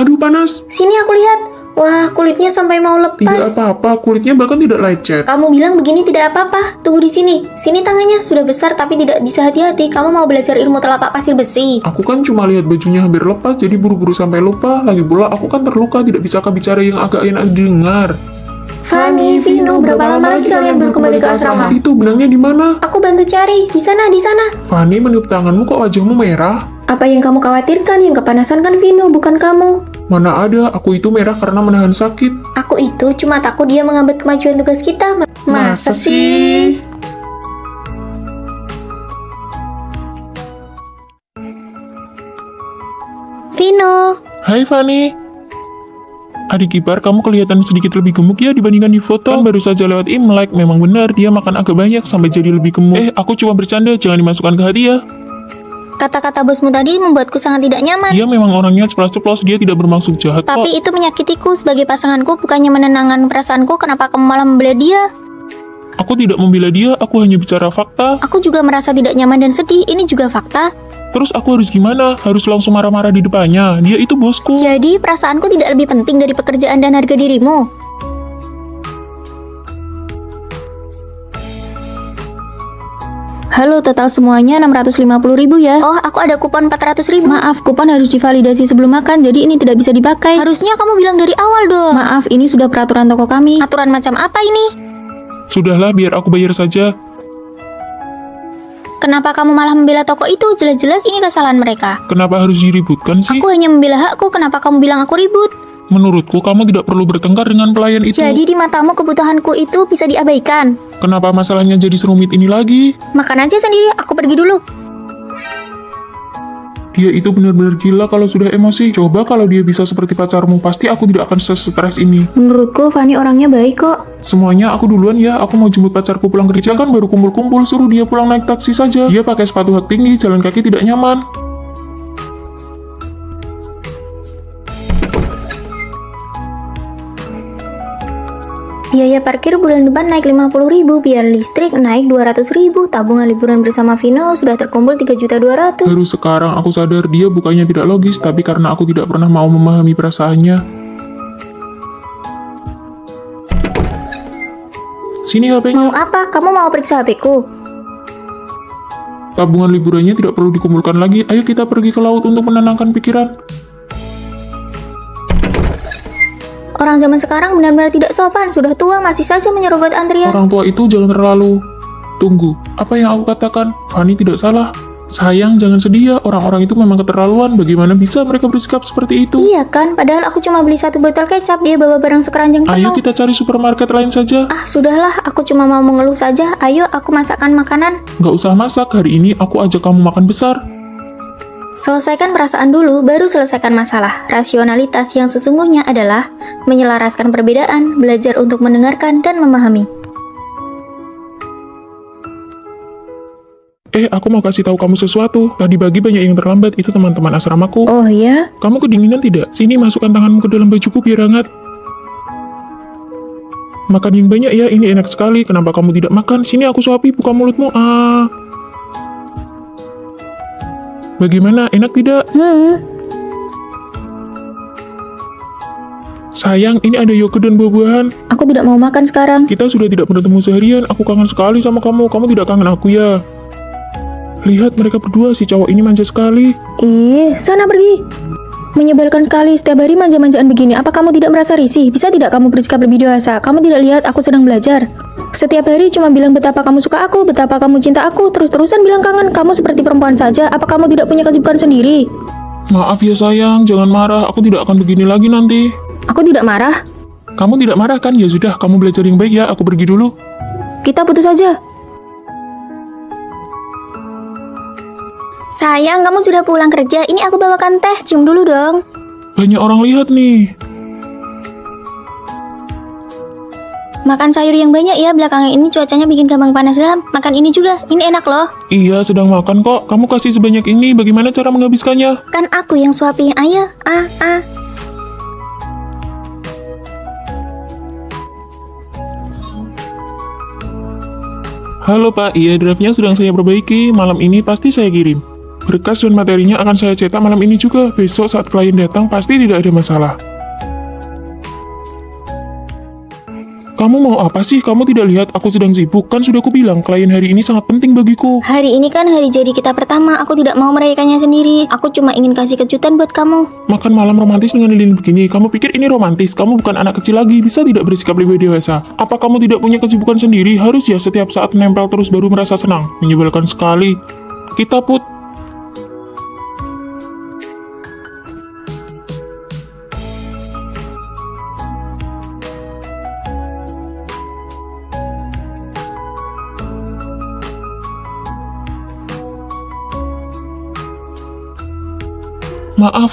Aduh, panas. Sini aku lihat. Wah, kulitnya sampai mau Tidak lepas. apa-apa, kulitnya bahkan tidak lecet. Kamu bilang begini tidak apa-apa. Tunggu di sini. Sini tangannya sudah besar tapi tidak bisa hati-hati. Kamu mau belajar ilmu telapak pasir besi. Aku kan cuma lihat bajunya hampir lepas, jadi buru-buru sampai lupa. Lagi pula aku kan terluka, tidak bisakah bicara yang agak enak didengar. Fanny, Vino, berapa lama lagi kalian baru kembali ke asrama? Itu benangnya di mana? Aku bantu cari. Di sana, di sana. Fanny, meniup tanganmu kok wajahmu merah? Apa yang kamu khawatirkan? Yang kepanasan kan Vino, bukan kamu. Mana ada, aku itu merah karena menahan sakit. Aku itu cuma takut dia menghambat kemajuan tugas kita. Masa sih? Vino. Hai Fanny. Adik ipar, kamu kelihatan sedikit lebih gemuk ya dibandingkan di foto. Kan baru saja lewat Imlek, memang benar dia makan agak banyak sampai jadi lebih gemuk. Aku cuma bercanda, jangan dimasukkan ke hati ya. Kata-kata bosmu tadi membuatku sangat tidak nyaman. Dia memang orangnya ceplas-ceplos, dia tidak bermaksud jahat kok. Tapi itu menyakitiku sebagai pasanganku, bukannya menenangkan perasaanku. Kenapa kamu malah membela dia? Aku tidak membela dia, aku hanya bicara fakta. Aku juga merasa tidak nyaman dan sedih. Ini juga fakta. Terus aku harus gimana? Harus langsung marah-marah di depannya? Dia itu bosku. Jadi perasaanku tidak lebih penting dari pekerjaan dan harga dirimu. Halo, total semuanya 650.000 ya. Oh, aku ada kupon 400.000. Maaf, kupon harus divalidasi sebelum makan, jadi ini tidak bisa dipakai. Harusnya kamu bilang dari awal dong. Maaf, ini sudah peraturan toko kami. Aturan macam apa ini? Sudahlah, biar aku bayar saja. Kenapa kamu malah membela toko itu? Jelas-jelas ini kesalahan mereka. Kenapa harus diributkan sih? Aku hanya membela hakku. Kenapa kamu bilang aku ribut? Menurutku, kamu tidak perlu bertengkar dengan pelayan itu. Jadi di matamu kebutuhanku itu bisa diabaikan. Kenapa masalahnya jadi serumit ini lagi? Makan aja sendiri, aku pergi dulu. Dia itu benar-benar gila kalau sudah emosi. Coba kalau dia bisa seperti pacarmu, pasti aku tidak akan stres ini. Menurutku, Fanny orangnya baik kok. Semuanya aku duluan ya, aku mau jemput pacarku pulang kerja kan baru kumpul-kumpul, suruh dia pulang naik taksi saja. Dia pakai sepatu hak tinggi, jalan kaki tidak nyaman. Biaya parkir bulan depan naik 50.000, biaya listrik naik 200.000, tabungan liburan bersama Vino sudah terkumpul 3.200.000. Baru sekarang aku sadar dia bukannya tidak logis, tapi karena aku tidak pernah mau memahami perasaannya. Sini HP-nya. Mau apa? Kamu mau periksa HP-ku? Tabungan liburannya tidak perlu dikumpulkan lagi. Ayo kita pergi ke laut untuk menenangkan pikiran. Orang zaman sekarang benar-benar tidak sopan. Sudah tua masih saja menyerobot antrian. Orang tua itu jangan terlalu... Tunggu, apa yang aku katakan? Fanny tidak salah. Sayang, jangan sedih ya. Orang-orang itu memang keterlaluan. Bagaimana bisa mereka bersikap seperti itu? Iya kan? Padahal aku cuma beli 1 botol kecap. Dia bawa barang sekeranjang Ayo penuh. kita cari supermarket lain saja. Ah, sudahlah. Aku cuma mau mengeluh saja. Ayo, aku masakkan makanan. Nggak usah masak, hari ini aku ajak kamu makan besar. Selesaikan perasaan dulu, baru selesaikan masalah. Rasionalitas yang sesungguhnya adalah menyelaraskan perbedaan, belajar untuk mendengarkan dan memahami. Aku mau kasih tahu kamu sesuatu. Tadi pagi banyak yang terlambat, itu teman-teman asramaku. Oh ya? Kamu kedinginan tidak? Sini masukkan tanganmu ke dalam bajuku biar hangat. Makan yang banyak ya, ini enak sekali. Kenapa kamu tidak makan? Sini aku suapi, buka mulutmu. Bagaimana, enak tidak? Sayang, ini ada yogurt dan buah-buahan. Aku tidak mau makan sekarang. Kita sudah tidak bertemu seharian, aku kangen sekali sama kamu. Kamu tidak kangen aku ya? Lihat mereka berdua, si cowok ini manja sekali. Sana pergi. Menyebalkan sekali, setiap hari manja-manjaan begini. Apa kamu tidak merasa risih? Bisa tidak kamu bersikap lebih dewasa? Kamu tidak lihat aku sedang belajar? Setiap hari cuma bilang betapa kamu suka aku, betapa kamu cinta aku, terus-terusan bilang kangen. Kamu seperti perempuan saja. Apa kamu tidak punya kesibukan sendiri? Maaf ya sayang, jangan marah. Aku tidak akan begini lagi nanti. Aku tidak marah. Kamu tidak marah kan? Ya sudah, kamu belajar yang baik ya. Aku pergi dulu. Kita putus saja. Sayang, kamu sudah pulang kerja. Ini aku bawakan teh, cium dulu dong. Banyak orang lihat nih. Makan sayur yang banyak ya, belakangan ini cuacanya bikin gampang panas dalam. Makan ini juga, ini enak loh. Iya, sedang makan kok. Kamu kasih sebanyak ini, bagaimana cara menghabiskannya? Kan aku yang suapi, ayo. Halo Pak, iya draftnya sedang saya perbaiki. Malam ini pasti saya kirim. Berkas dan materinya akan saya cetak malam ini juga. Besok saat klien datang pasti tidak ada masalah. Kamu mau apa sih? Kamu tidak lihat aku sedang sibuk? Kan sudah kubilang, klien hari ini sangat penting bagiku. Hari ini kan hari jadi kita pertama. Aku tidak mau merayakannya sendiri. Aku cuma ingin kasih kejutan buat kamu. Makan malam romantis dengan lilin begini. Kamu pikir ini romantis? Kamu bukan anak kecil lagi. Bisa tidak bersikap lebih dewasa? Apa kamu tidak punya kesibukan sendiri? Harus ya setiap saat nempel terus baru merasa senang. Menyebalkan sekali. Kita put.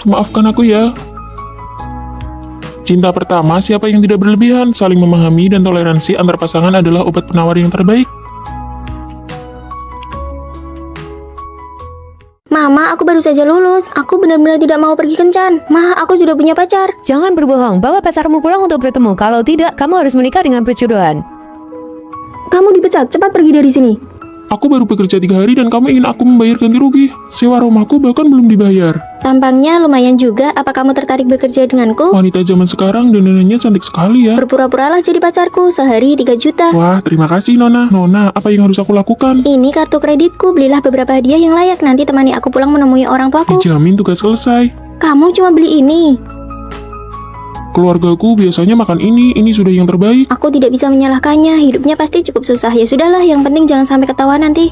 Maafkan aku ya. Cinta pertama, siapa yang tidak berlebihan, saling memahami dan toleransi antar pasangan adalah obat penawar yang terbaik. Mama, saja lulus. Aku benar-benar tidak mau pergi kencan. Ma, aku sudah punya pacar. Jangan berbohong, bawa pacarmu pulang untuk bertemu. Kalau tidak, kamu harus menikah dengan perjodohan. Kamu dipecat, cepat pergi dari sini. Aku baru bekerja 3 hari dan kamu ingin aku membayar ganti rugi. Sewa rumahku bahkan belum dibayar. Tampangnya lumayan juga. Apa kamu tertarik bekerja denganku? Wanita zaman sekarang dandanannya cantik sekali ya. Berpura-puralah jadi pacarku. Sehari 3 juta. Wah, terima kasih Nona. Nona, apa yang harus aku lakukan? Ini kartu kreditku. Belilah beberapa hadiah yang layak. Nanti temani aku pulang menemui orang tuaku. Dijamin tugas selesai. Kamu cuma beli ini. Keluargaku biasanya makan ini sudah yang terbaik. Aku tidak bisa menyalahkannya. Hidupnya pasti cukup susah. Ya sudahlah, yang penting jangan sampai ketahuan nanti.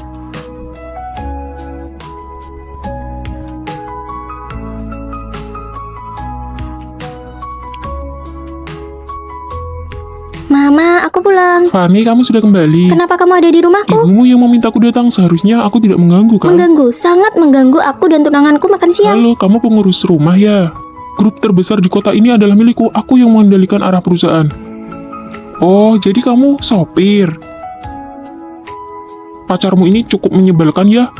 Mama, aku pulang. Fanny, kamu sudah kembali. Kenapa kamu ada di rumahku? Ibumu yang memintaku datang, seharusnya aku tidak mengganggu kan? Mengganggu, sangat mengganggu. Aku dan tunanganku makan siang. Halo, kamu pengurus rumah ya? Grup terbesar di kota ini adalah milikku. Aku yang mengendalikan arah perusahaan. Oh, jadi kamu sopir. Pacarmu ini cukup menyebalkan ya?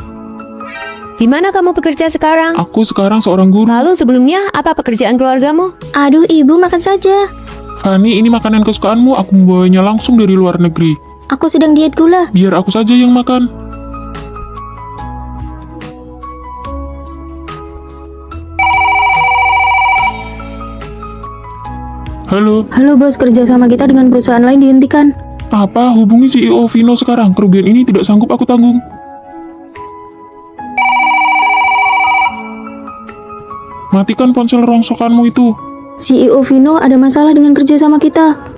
Di mana kamu bekerja sekarang? Aku sekarang seorang guru. Lalu sebelumnya, apa pekerjaan keluargamu? Aduh, ibu makan saja. Fanny, ini makanan kesukaanmu. Aku membawanya langsung dari luar negeri. Aku sedang diet gula. Biar aku saja yang makan. Halo, Halo bos, kerja sama kita dengan perusahaan lain dihentikan. apa? Hubungi CEO Vino sekarang. Kerugian ini tidak sanggup aku tanggung. Matikan ponsel rongsokanmu itu. CEO Vino ada masalah dengan kerja sama kita.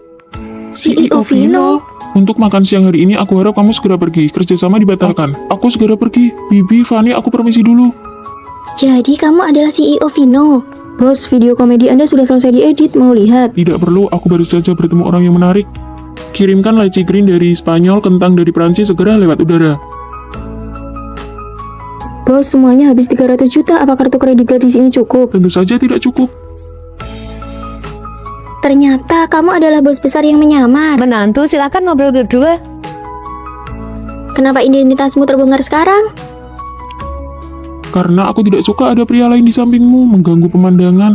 CEO Vino? Untuk makan siang hari ini, aku harap kamu segera pergi. Kerjasama dibatalkan. Aku segera pergi. Bibi, Fanny, aku permisi dulu. Jadi kamu adalah CEO Vino. Bos, video komedi Anda sudah selesai diedit, mau lihat? Tidak perlu, aku baru saja bertemu orang yang menarik. Kirimkan lychee green dari Spanyol, kentang dari Prancis segera lewat udara. Bos, semuanya habis 300 juta, apa kartu kredit gadis ini cukup? Tentu saja tidak cukup. Ternyata kamu adalah bos besar yang menyamar. Menantu, silakan ngobrol berdua. Kenapa identitasmu terbongkar sekarang? Karena aku tidak suka ada pria lain di sampingmu, mengganggu pemandangan.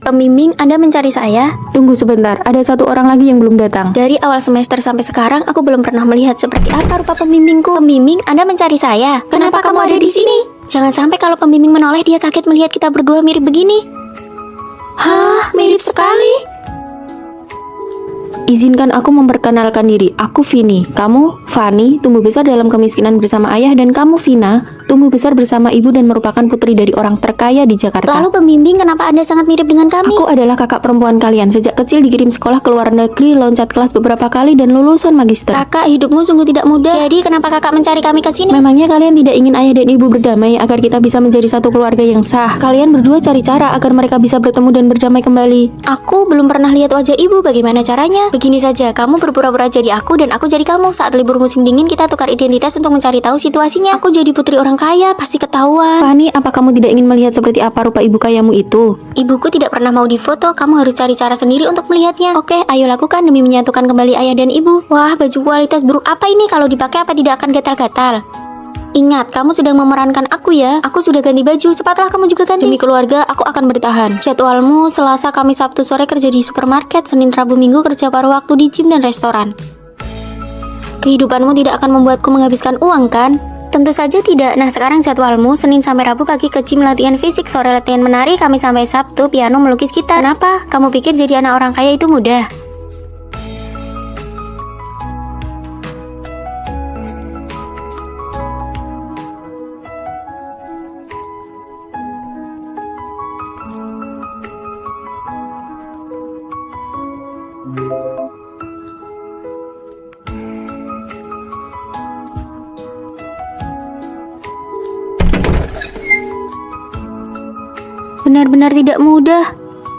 Pembimbing, Anda mencari saya? Tunggu sebentar, ada satu orang lagi yang belum datang. Dari awal semester sampai sekarang, aku belum pernah melihat seperti apa rupa pembimbingku. Pembimbing, Anda mencari saya? Kenapa kamu ada di sini? Jangan sampai kalau pembimbing menoleh, dia kaget melihat kita berdua mirip begini. Hah, mirip sekali. Izinkan aku memperkenalkan diri, aku Vini. Kamu, Fanny, tumbuh besar dalam kemiskinan bersama ayah, dan kamu, Vina, tumbuh besar bersama ibu dan merupakan putri dari orang terkaya di Jakarta. Lalu pembimbing, kenapa Anda sangat mirip dengan kami? Aku adalah kakak perempuan kalian. Sejak kecil dikirim sekolah ke luar negeri, loncat kelas beberapa kali, dan lulusan magister. Kakak, hidupmu sungguh tidak mudah. Jadi kenapa kakak mencari kami ke sini? Memangnya kalian tidak ingin ayah dan ibu berdamai agar kita bisa menjadi satu keluarga yang sah? Kalian berdua cari cara agar mereka bisa bertemu dan berdamai kembali. Aku belum pernah lihat wajah ibu, bagaimana caranya? Begini saja, kamu berpura-pura jadi aku dan aku jadi kamu. Saat libur musim dingin kita tukar identitas untuk mencari tahu situasinya. Aku jadi putri orang kaya, pasti ketahuan. Fanny, apa kamu tidak ingin melihat seperti apa rupa ibu kayamu itu? Ibuku tidak pernah mau difoto, kamu harus cari cara sendiri untuk melihatnya. Oke, ayo lakukan demi menyatukan kembali ayah dan ibu. Wah, baju kualitas buruk apa ini? Kalau dipakai apa tidak akan gatal-gatal? Ingat, kamu sedang memerankan aku ya. Aku sudah ganti baju, cepatlah kamu juga ganti. Demi keluarga, aku akan bertahan. Jadwalmu Selasa, Kamis, Sabtu sore kerja di supermarket, Senin, Rabu, Minggu kerja paruh waktu di gym dan restoran. Kehidupanmu tidak akan membuatku menghabiskan uang kan? Tentu saja tidak. Nah, sekarang jadwalmu Senin sampai Rabu pagi ke gym latihan fisik, sore latihan menari, Kamis sampai Sabtu piano melukis gitar. Kenapa? Kamu pikir jadi anak orang kaya itu mudah? Benar-benar tidak mudah.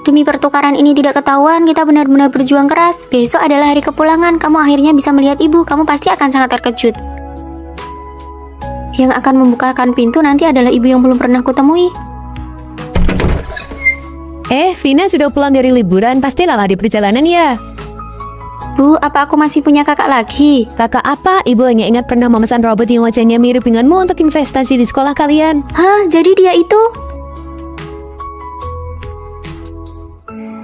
Demi pertukaran ini tidak ketahuan, kita benar-benar berjuang keras. Besok adalah hari kepulangan, kamu akhirnya bisa melihat ibu. Kamu pasti akan sangat terkejut. Yang akan membukakan pintu nanti adalah ibu yang belum pernah kutemui. Vina sudah pulang dari liburan, pasti lelah di perjalanan ya. Bu, apa aku masih punya kakak lagi? Kakak apa? Ibu hanya ingat pernah memesan robot yang wajahnya mirip denganmu untuk investasi di sekolah kalian. Hah, jadi dia itu?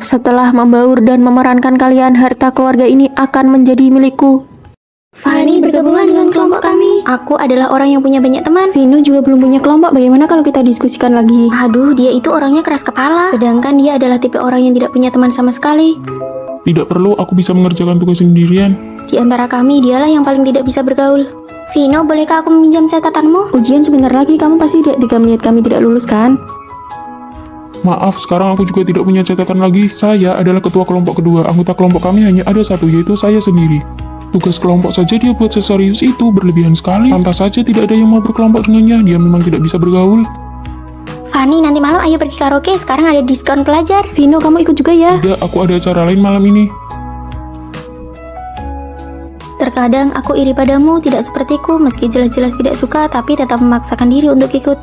Setelah membaur dan memerankan kalian, harta keluarga ini akan menjadi milikku. Fanny, bergabunglah dengan kelompok kami. Aku adalah orang yang punya banyak teman. Vino juga belum punya kelompok, bagaimana kalau kita diskusikan lagi? Aduh, dia itu orangnya keras kepala. Sedangkan dia adalah tipe orang yang tidak punya teman sama sekali. Tidak perlu, aku bisa mengerjakan tugas sendirian. Di antara kami, dialah yang paling tidak bisa bergaul. Vino, bolehkah aku meminjam catatanmu? Ujian sebentar lagi, kamu pasti tidak 3 menit kami tidak lulus kan? Maaf, sekarang aku juga tidak punya catatan lagi. Saya adalah ketua kelompok kedua. Anggota kelompok kami hanya ada satu, yaitu saya sendiri. Tugas kelompok saja dia buat seserius itu, berlebihan sekali. Pantas saja tidak ada yang mau berkelompok dengannya, dia memang tidak bisa bergaul. Fanny, nanti malam ayo pergi karaoke, sekarang ada diskon pelajar. Vino, kamu ikut juga ya? Tidak, aku ada acara lain malam ini. Terkadang aku iri padamu, tidak sepertiku, meski jelas-jelas tidak suka, tapi tetap memaksakan diri untuk ikut.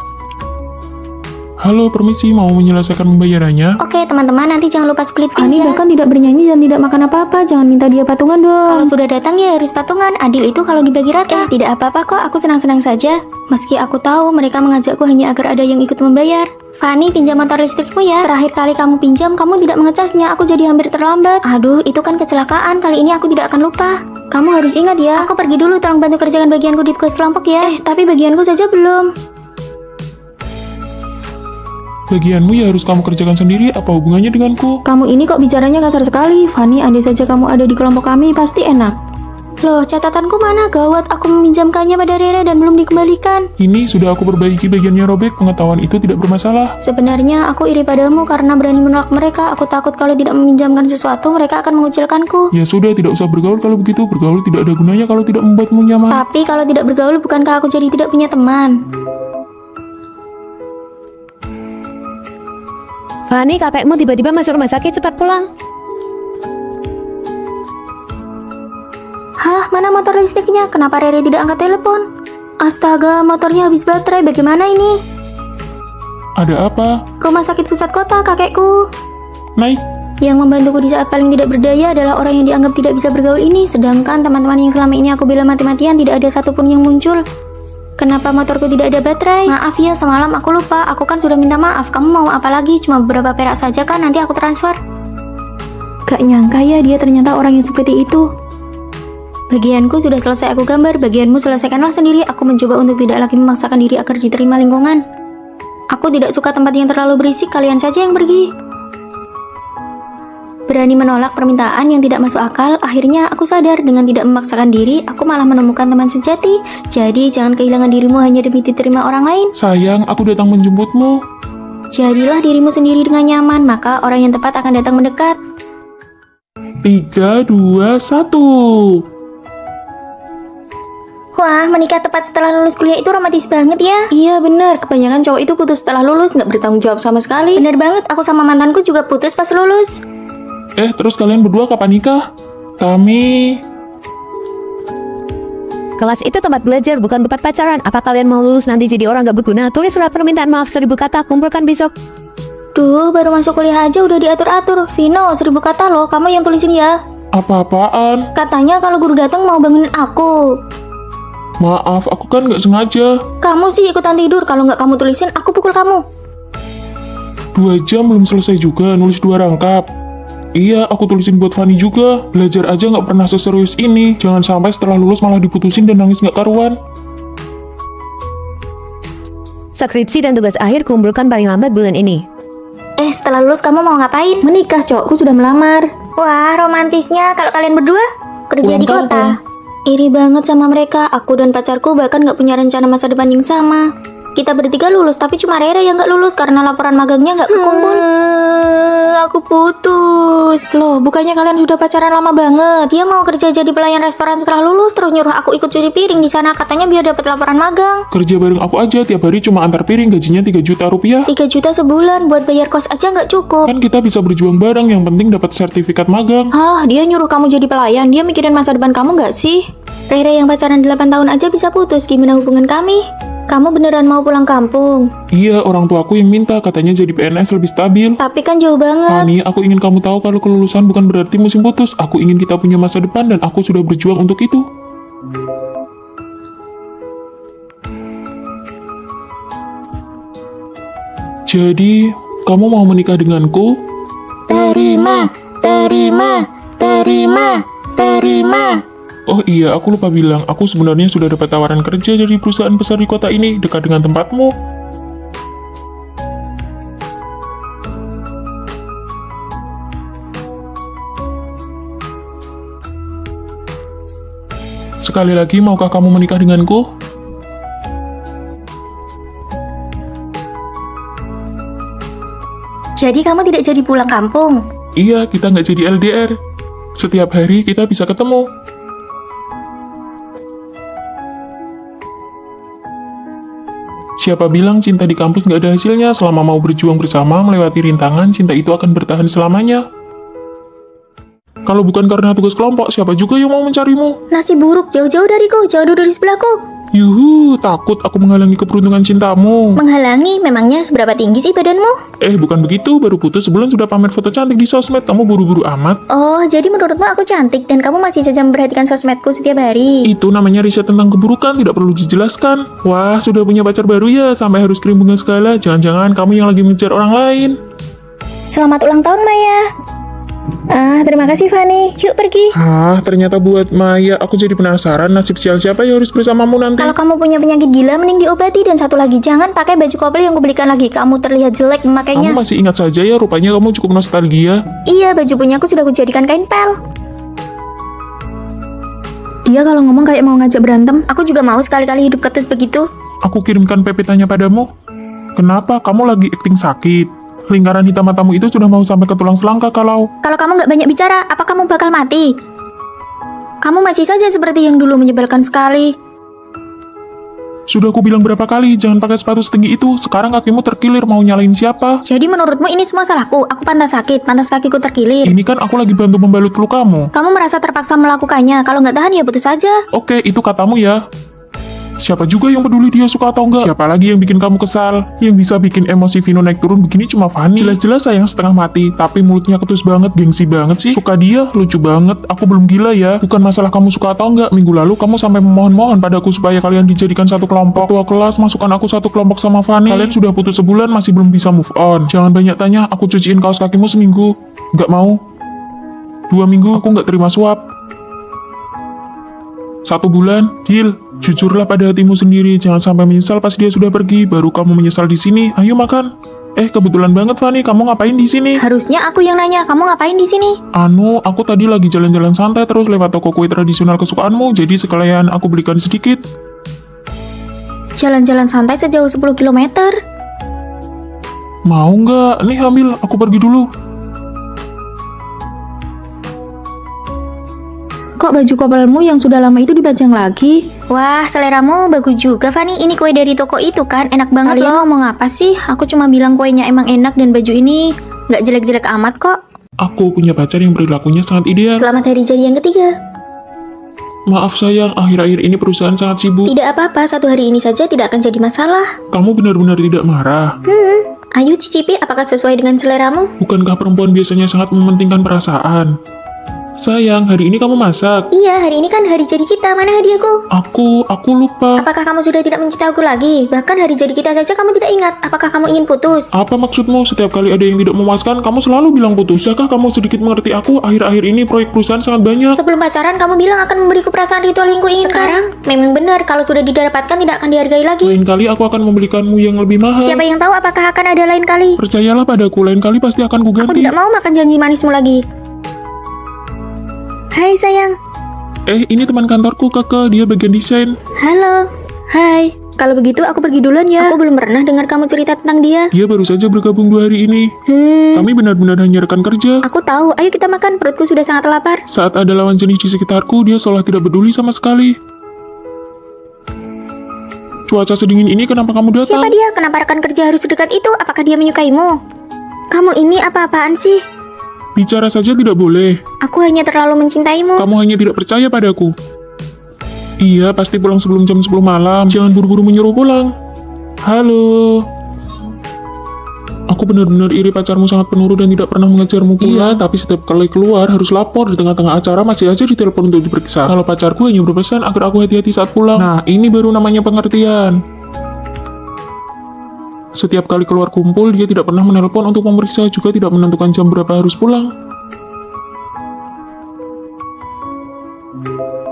Halo, permisi, mau menyelesaikan pembayarannya? Oke teman-teman, nanti jangan lupa split Fanny ya. bahkan tidak bernyanyi dan tidak makan apa-apa, jangan minta dia patungan Kalau dong. sudah datang ya harus patungan, adil itu kalau dibagi rata. Tidak apa-apa kok, aku senang-senang saja. Meski aku tahu mereka mengajakku hanya agar ada yang ikut membayar. Fanny, pinjam motor listrikmu ya. Terakhir kali kamu pinjam, kamu tidak mengecasnya, aku jadi hampir terlambat. Aduh, itu kan kecelakaan, kali ini aku tidak akan lupa. Kamu harus ingat ya. Aku pergi dulu, tolong bantu kerjakan bagianku di tugas kelompok ya. Tapi bagianku saja belum. Bagianmu ya harus kamu kerjakan sendiri, apa hubungannya denganku? Kamu ini kok bicaranya kasar sekali. Fanny, andai saja kamu ada di kelompok kami, pasti enak. Loh, catatanku mana? Gawat, aku meminjamkannya pada Rere dan belum dikembalikan. Ini sudah aku perbaiki bagiannya robek, pengetahuan itu tidak bermasalah. Sebenarnya aku iri padamu karena berani menolak mereka. Aku takut kalau tidak meminjamkan sesuatu, mereka akan mengucilkanku. Ya sudah, tidak usah bergaul kalau begitu. Bergaul tidak ada gunanya kalau tidak membuatmu nyaman. Tapi kalau tidak bergaul, bukankah aku jadi tidak punya teman? Fanny, kakekmu tiba-tiba masuk rumah sakit, cepat pulang. Hah, mana motor listriknya? Kenapa Rere tidak angkat telepon? Astaga, motornya habis baterai. Bagaimana ini? Ada apa? Rumah sakit pusat kota, kakekku. Naik. Yang membantuku di saat paling tidak berdaya adalah orang yang dianggap tidak bisa bergaul ini. Sedangkan teman-teman yang selama ini aku bela mati-matian tidak ada satupun yang muncul. Kenapa motorku tidak ada baterai? Maaf ya, semalam aku lupa. Aku kan sudah minta maaf. Kamu mau apa lagi? Cuma beberapa perak saja kan, nanti aku transfer. Gak nyangka ya dia ternyata orang yang seperti itu. Bagianku sudah selesai aku gambar, bagianmu selesaikanlah sendiri. Aku mencoba untuk tidak lagi memaksakan diri agar diterima lingkungan. Aku tidak suka tempat yang terlalu berisik, kalian saja yang pergi. Berani menolak permintaan yang tidak masuk akal, akhirnya aku sadar dengan tidak memaksakan diri, aku malah menemukan teman sejati. Jadi jangan kehilangan dirimu hanya demi diterima orang lain. Sayang, aku datang menjemputmu. Jadilah dirimu sendiri dengan nyaman, maka orang yang tepat akan datang mendekat. 3, 2, 1. Wah, menikah tepat setelah lulus kuliah itu romantis banget ya. Iya benar, kebanyakan cowok itu putus setelah lulus, nggak bertanggung jawab sama sekali. Bener banget, aku sama mantanku juga putus pas lulus. Terus kalian berdua kapan nikah? Kami... Kelas itu tempat belajar, bukan tempat pacaran. Apa kalian mau lulus nanti jadi orang gak berguna? Tulis surat permintaan maaf 1000 kata, kumpulkan besok. Duh, baru masuk kuliah aja udah diatur-atur. Vino, 1000 kata loh, kamu yang tulisin ya. Apa-apaan? Katanya kalau guru datang mau bangunin aku. Maaf, aku kan nggak sengaja. Kamu sih ikutan tidur, kalau nggak kamu tulisin, aku pukul kamu. 2 jam belum selesai juga, nulis 2 rangkap. Iya, aku tulisin buat Fanny juga. Belajar aja nggak pernah seserius ini. Jangan sampai setelah lulus malah diputusin dan nangis nggak karuan. Skripsi dan tugas akhir kumpulkan paling lambat bulan ini. Setelah lulus kamu mau ngapain? Menikah, cowokku sudah melamar. Wah, romantisnya kalau kalian berdua kerja Pulang di kota. Iri banget sama mereka, aku dan pacarku bahkan nggak punya rencana masa depan yang sama. Kita bertiga lulus, tapi cuma Rere yang nggak lulus karena laporan magangnya nggak kekumpul. Aku putus. Loh, bukannya kalian sudah pacaran lama banget? Dia mau kerja jadi pelayan restoran setelah lulus, terus nyuruh aku ikut cuci piring di sana, katanya biar dapat laporan magang. Kerja bareng aku aja, tiap hari cuma antar piring, gajinya 3 juta rupiah. 3 juta sebulan, buat bayar kos aja nggak cukup. Kan kita bisa berjuang bareng, yang penting dapat sertifikat magang. Hah, dia nyuruh kamu jadi pelayan. Dia mikirin masa depan kamu nggak sih? Rere yang pacaran 8 tahun aja bisa putus, gimana hubungan kami? Kamu beneran mau pulang kampung? Iya, orang tuaku yang minta, katanya jadi PNS lebih stabil. Tapi kan jauh banget. Fani, aku ingin kamu tahu kalau kelulusan bukan berarti musim putus. Aku ingin kita punya masa depan dan aku sudah berjuang untuk itu. Jadi, kamu mau menikah denganku? Terima, terima, terima, terima. Oh iya, aku lupa bilang, aku sebenarnya sudah dapat tawaran kerja dari perusahaan besar di kota ini, dekat dengan tempatmu. Sekali lagi, maukah kamu menikah denganku? Jadi kamu tidak jadi pulang kampung? Iya, kita nggak jadi LDR. Setiap hari kita bisa ketemu. Siapa bilang cinta di kampus nggak ada hasilnya? Selama mau berjuang bersama, melewati rintangan, cinta itu akan bertahan selamanya. Kalau bukan karena tugas kelompok, siapa juga yang mau mencarimu? Nasib buruk jauh-jauh dariku, jauh dari sebelahku. Yuhu, takut aku menghalangi keberuntungan cintamu. Menghalangi, memangnya seberapa tinggi sih badanmu? Bukan begitu, baru putus sebulan sudah pamer foto cantik di sosmed, kamu buru-buru amat. Oh, jadi menurutmu aku cantik dan kamu masih saja memperhatikan sosmedku setiap hari. Itu namanya riset tentang keburukan, tidak perlu dijelaskan. Wah, sudah punya pacar baru ya, sampai harus kirim bunga segala. Jangan-jangan kamu yang lagi mengejar orang lain. Selamat ulang tahun, Maya. Terima kasih, Fani. Yuk pergi. Ternyata buat Maya, aku jadi penasaran nasib sial siapa yang harus bersamamu nanti. Kalau kamu punya penyakit gila, mending diobati. Dan satu lagi, jangan pakai baju couple yang kubelikan lagi. Kamu terlihat jelek memakainya. Kamu masih ingat saja ya, rupanya kamu cukup nostalgia. Iya, baju punyaku sudah kujadikan kain pel. Dia kalau ngomong kayak mau ngajak berantem. Aku juga mau sekali-kali hidup ketus begitu. Aku kirimkan PPT-nya padamu. Kenapa kamu lagi akting sakit? Lingkaran hitam matamu itu sudah mau sampai ke tulang selangka kalau... Kalau kamu nggak banyak bicara, apa kamu bakal mati? Kamu masih saja seperti yang dulu, menyebalkan sekali. Sudah aku bilang berapa kali, jangan pakai sepatu setinggi itu. Sekarang kakimu terkilir, mau nyalain siapa? Jadi menurutmu ini semua salahku? Aku pantas sakit, pantas kakiku terkilir. Ini kan aku lagi bantu membalut lukamu. Kamu merasa terpaksa melakukannya. Kalau nggak tahan ya putus saja. Oke, itu katamu ya. Siapa juga yang peduli dia suka atau enggak? Siapa lagi yang bikin kamu kesal? Yang bisa bikin emosi Vino naik turun begini cuma Fanny. Jelas-jelas sayang setengah mati, tapi mulutnya ketus banget, gengsi banget sih. Suka dia, lucu banget. Aku belum gila ya. Bukan masalah kamu suka atau enggak. Minggu lalu kamu sampai memohon-mohon padaku supaya kalian dijadikan satu kelompok. Tua kelas, masukkan aku satu kelompok sama Fanny. Kalian sudah putus sebulan, masih belum bisa move on. Jangan banyak tanya, aku cuciin kaos kakimu seminggu. Nggak mau. 2 minggu, aku nggak terima suap. 1 bulan, deal. Jujurlah pada hatimu sendiri, jangan sampai menyesal pas dia sudah pergi, baru kamu menyesal di sini. Ayo makan. Kebetulan banget Fanny, kamu ngapain di sini? Harusnya aku yang nanya, kamu ngapain di sini? Aku tadi lagi jalan-jalan santai terus lewat toko kue tradisional kesukaanmu, jadi sekalian aku belikan sedikit. Jalan-jalan santai sejauh 10 km. Mau nggak? Nih ambil, aku pergi dulu. Kok baju kopelmu yang sudah lama itu dipajang lagi? Wah, seleramu bagus juga, Fanny. Ini kue dari toko itu kan, enak banget. Kalian ngomong apa sih? Aku cuma bilang kuenya emang enak dan baju ini nggak jelek-jelek amat kok. Aku punya pacar yang perilakunya sangat ideal. Selamat hari jadi yang ketiga. Maaf sayang, akhir-akhir ini perusahaan sangat sibuk. Tidak apa-apa, satu hari ini saja tidak akan jadi masalah. Kamu benar-benar tidak marah? Ayo cicipi, apakah sesuai dengan seleramu? Bukankah perempuan biasanya sangat mementingkan perasaan? Sayang, hari ini kamu masak. Iya, hari ini kan hari jadi kita. Mana hadiahku? Aku lupa. Apakah kamu sudah tidak mencintai aku lagi? Bahkan hari jadi kita saja kamu tidak ingat. Apakah kamu ingin putus? Apa maksudmu? Setiap kali ada yang tidak memuaskan, kamu selalu bilang putus. Bisakah kamu sedikit mengerti aku? Akhir-akhir ini proyek perusahaan sangat banyak. Sebelum pacaran, kamu bilang akan memberiku perasaan ritual yang kuinginkan. Sekarang, memang benar. Kalau sudah didapatkan, tidak akan dihargai lagi. Lain kali aku akan membelikanmu yang lebih mahal. Siapa yang tahu apakah akan ada lain kali? Percayalah padaku, lain kali pasti akan Aku kuganti. tidak mau makan janji manismu lagi. Hai sayang. Ini teman kantorku, Kakak. Dia bagian desain. Halo. Hai, kalau begitu aku pergi duluan ya. Aku belum pernah dengar kamu cerita tentang dia. Dia baru saja bergabung 2 hari ini. Kami benar-benar hanya rekan kerja. Aku tahu. Ayo kita makan. Perutku sudah sangat lapar. Saat ada lawan jenis di sekitarku, dia seolah tidak peduli sama sekali. Cuaca sedingin ini kenapa kamu datang? Siapa dia? Kenapa rekan kerja harus sedekat itu? Apakah dia menyukaimu? Kamu ini apa-apaan sih? Bicara saja tidak boleh. Aku hanya terlalu mencintaimu. Kamu hanya tidak percaya padaku. Iya, pasti pulang sebelum jam 10 malam. Jangan buru-buru menyuruh pulang. Halo. Aku benar-benar iri pacarmu sangat penurut dan tidak pernah mengejarmu pulang. Iya, tapi setiap kali keluar harus lapor. Di tengah-tengah acara masih aja ditelepon untuk diperiksa. Kalau pacarku hanya berpesan agar aku hati-hati saat pulang. Nah, ini baru namanya pengertian. Setiap kali keluar kumpul, dia tidak pernah menelpon untuk memeriksa, juga tidak menentukan jam berapa harus pulang.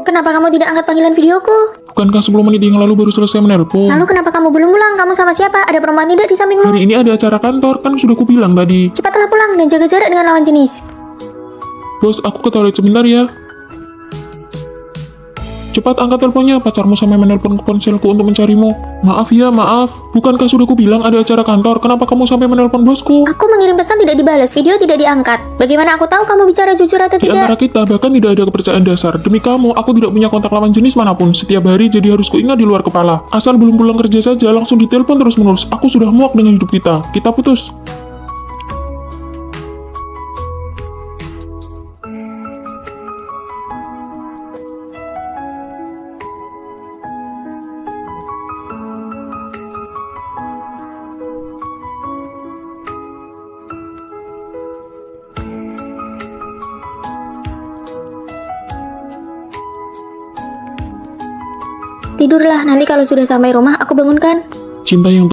Kenapa kamu tidak angkat panggilan videoku? Bukankah 10 menit yang lalu baru selesai menelpon? Lalu kenapa kamu belum pulang? Kamu sama siapa? Ada perempuan tidak di sampingmu? Hari ini ada acara kantor, kan sudah kubilang tadi. Cepatlah pulang dan jaga jarak dengan lawan jenis. Bos, aku ke toilet sebentar ya. Cepat angkat teleponnya, pacarmu sampai menelpon ke ponselku untuk mencarimu. Maaf ya, maaf. Bukankah sudah kubilang ada acara kantor? Kenapa kamu sampai menelpon bosku? Aku mengirim pesan tidak dibalas, video tidak diangkat. Bagaimana aku tahu kamu bicara jujur atau Di antara tidak? kita bahkan tidak ada kepercayaan dasar. Demi kamu, aku tidak punya kontak lawan jenis manapun. Setiap hari jadi harus kuingat di luar kepala. Asal belum pulang kerja saja, langsung ditelepon terus-menerus. Aku sudah muak dengan hidup kita. Kita putus. Tidurlah, nanti kalau sudah sampai rumah aku bangunkan. Cinta yang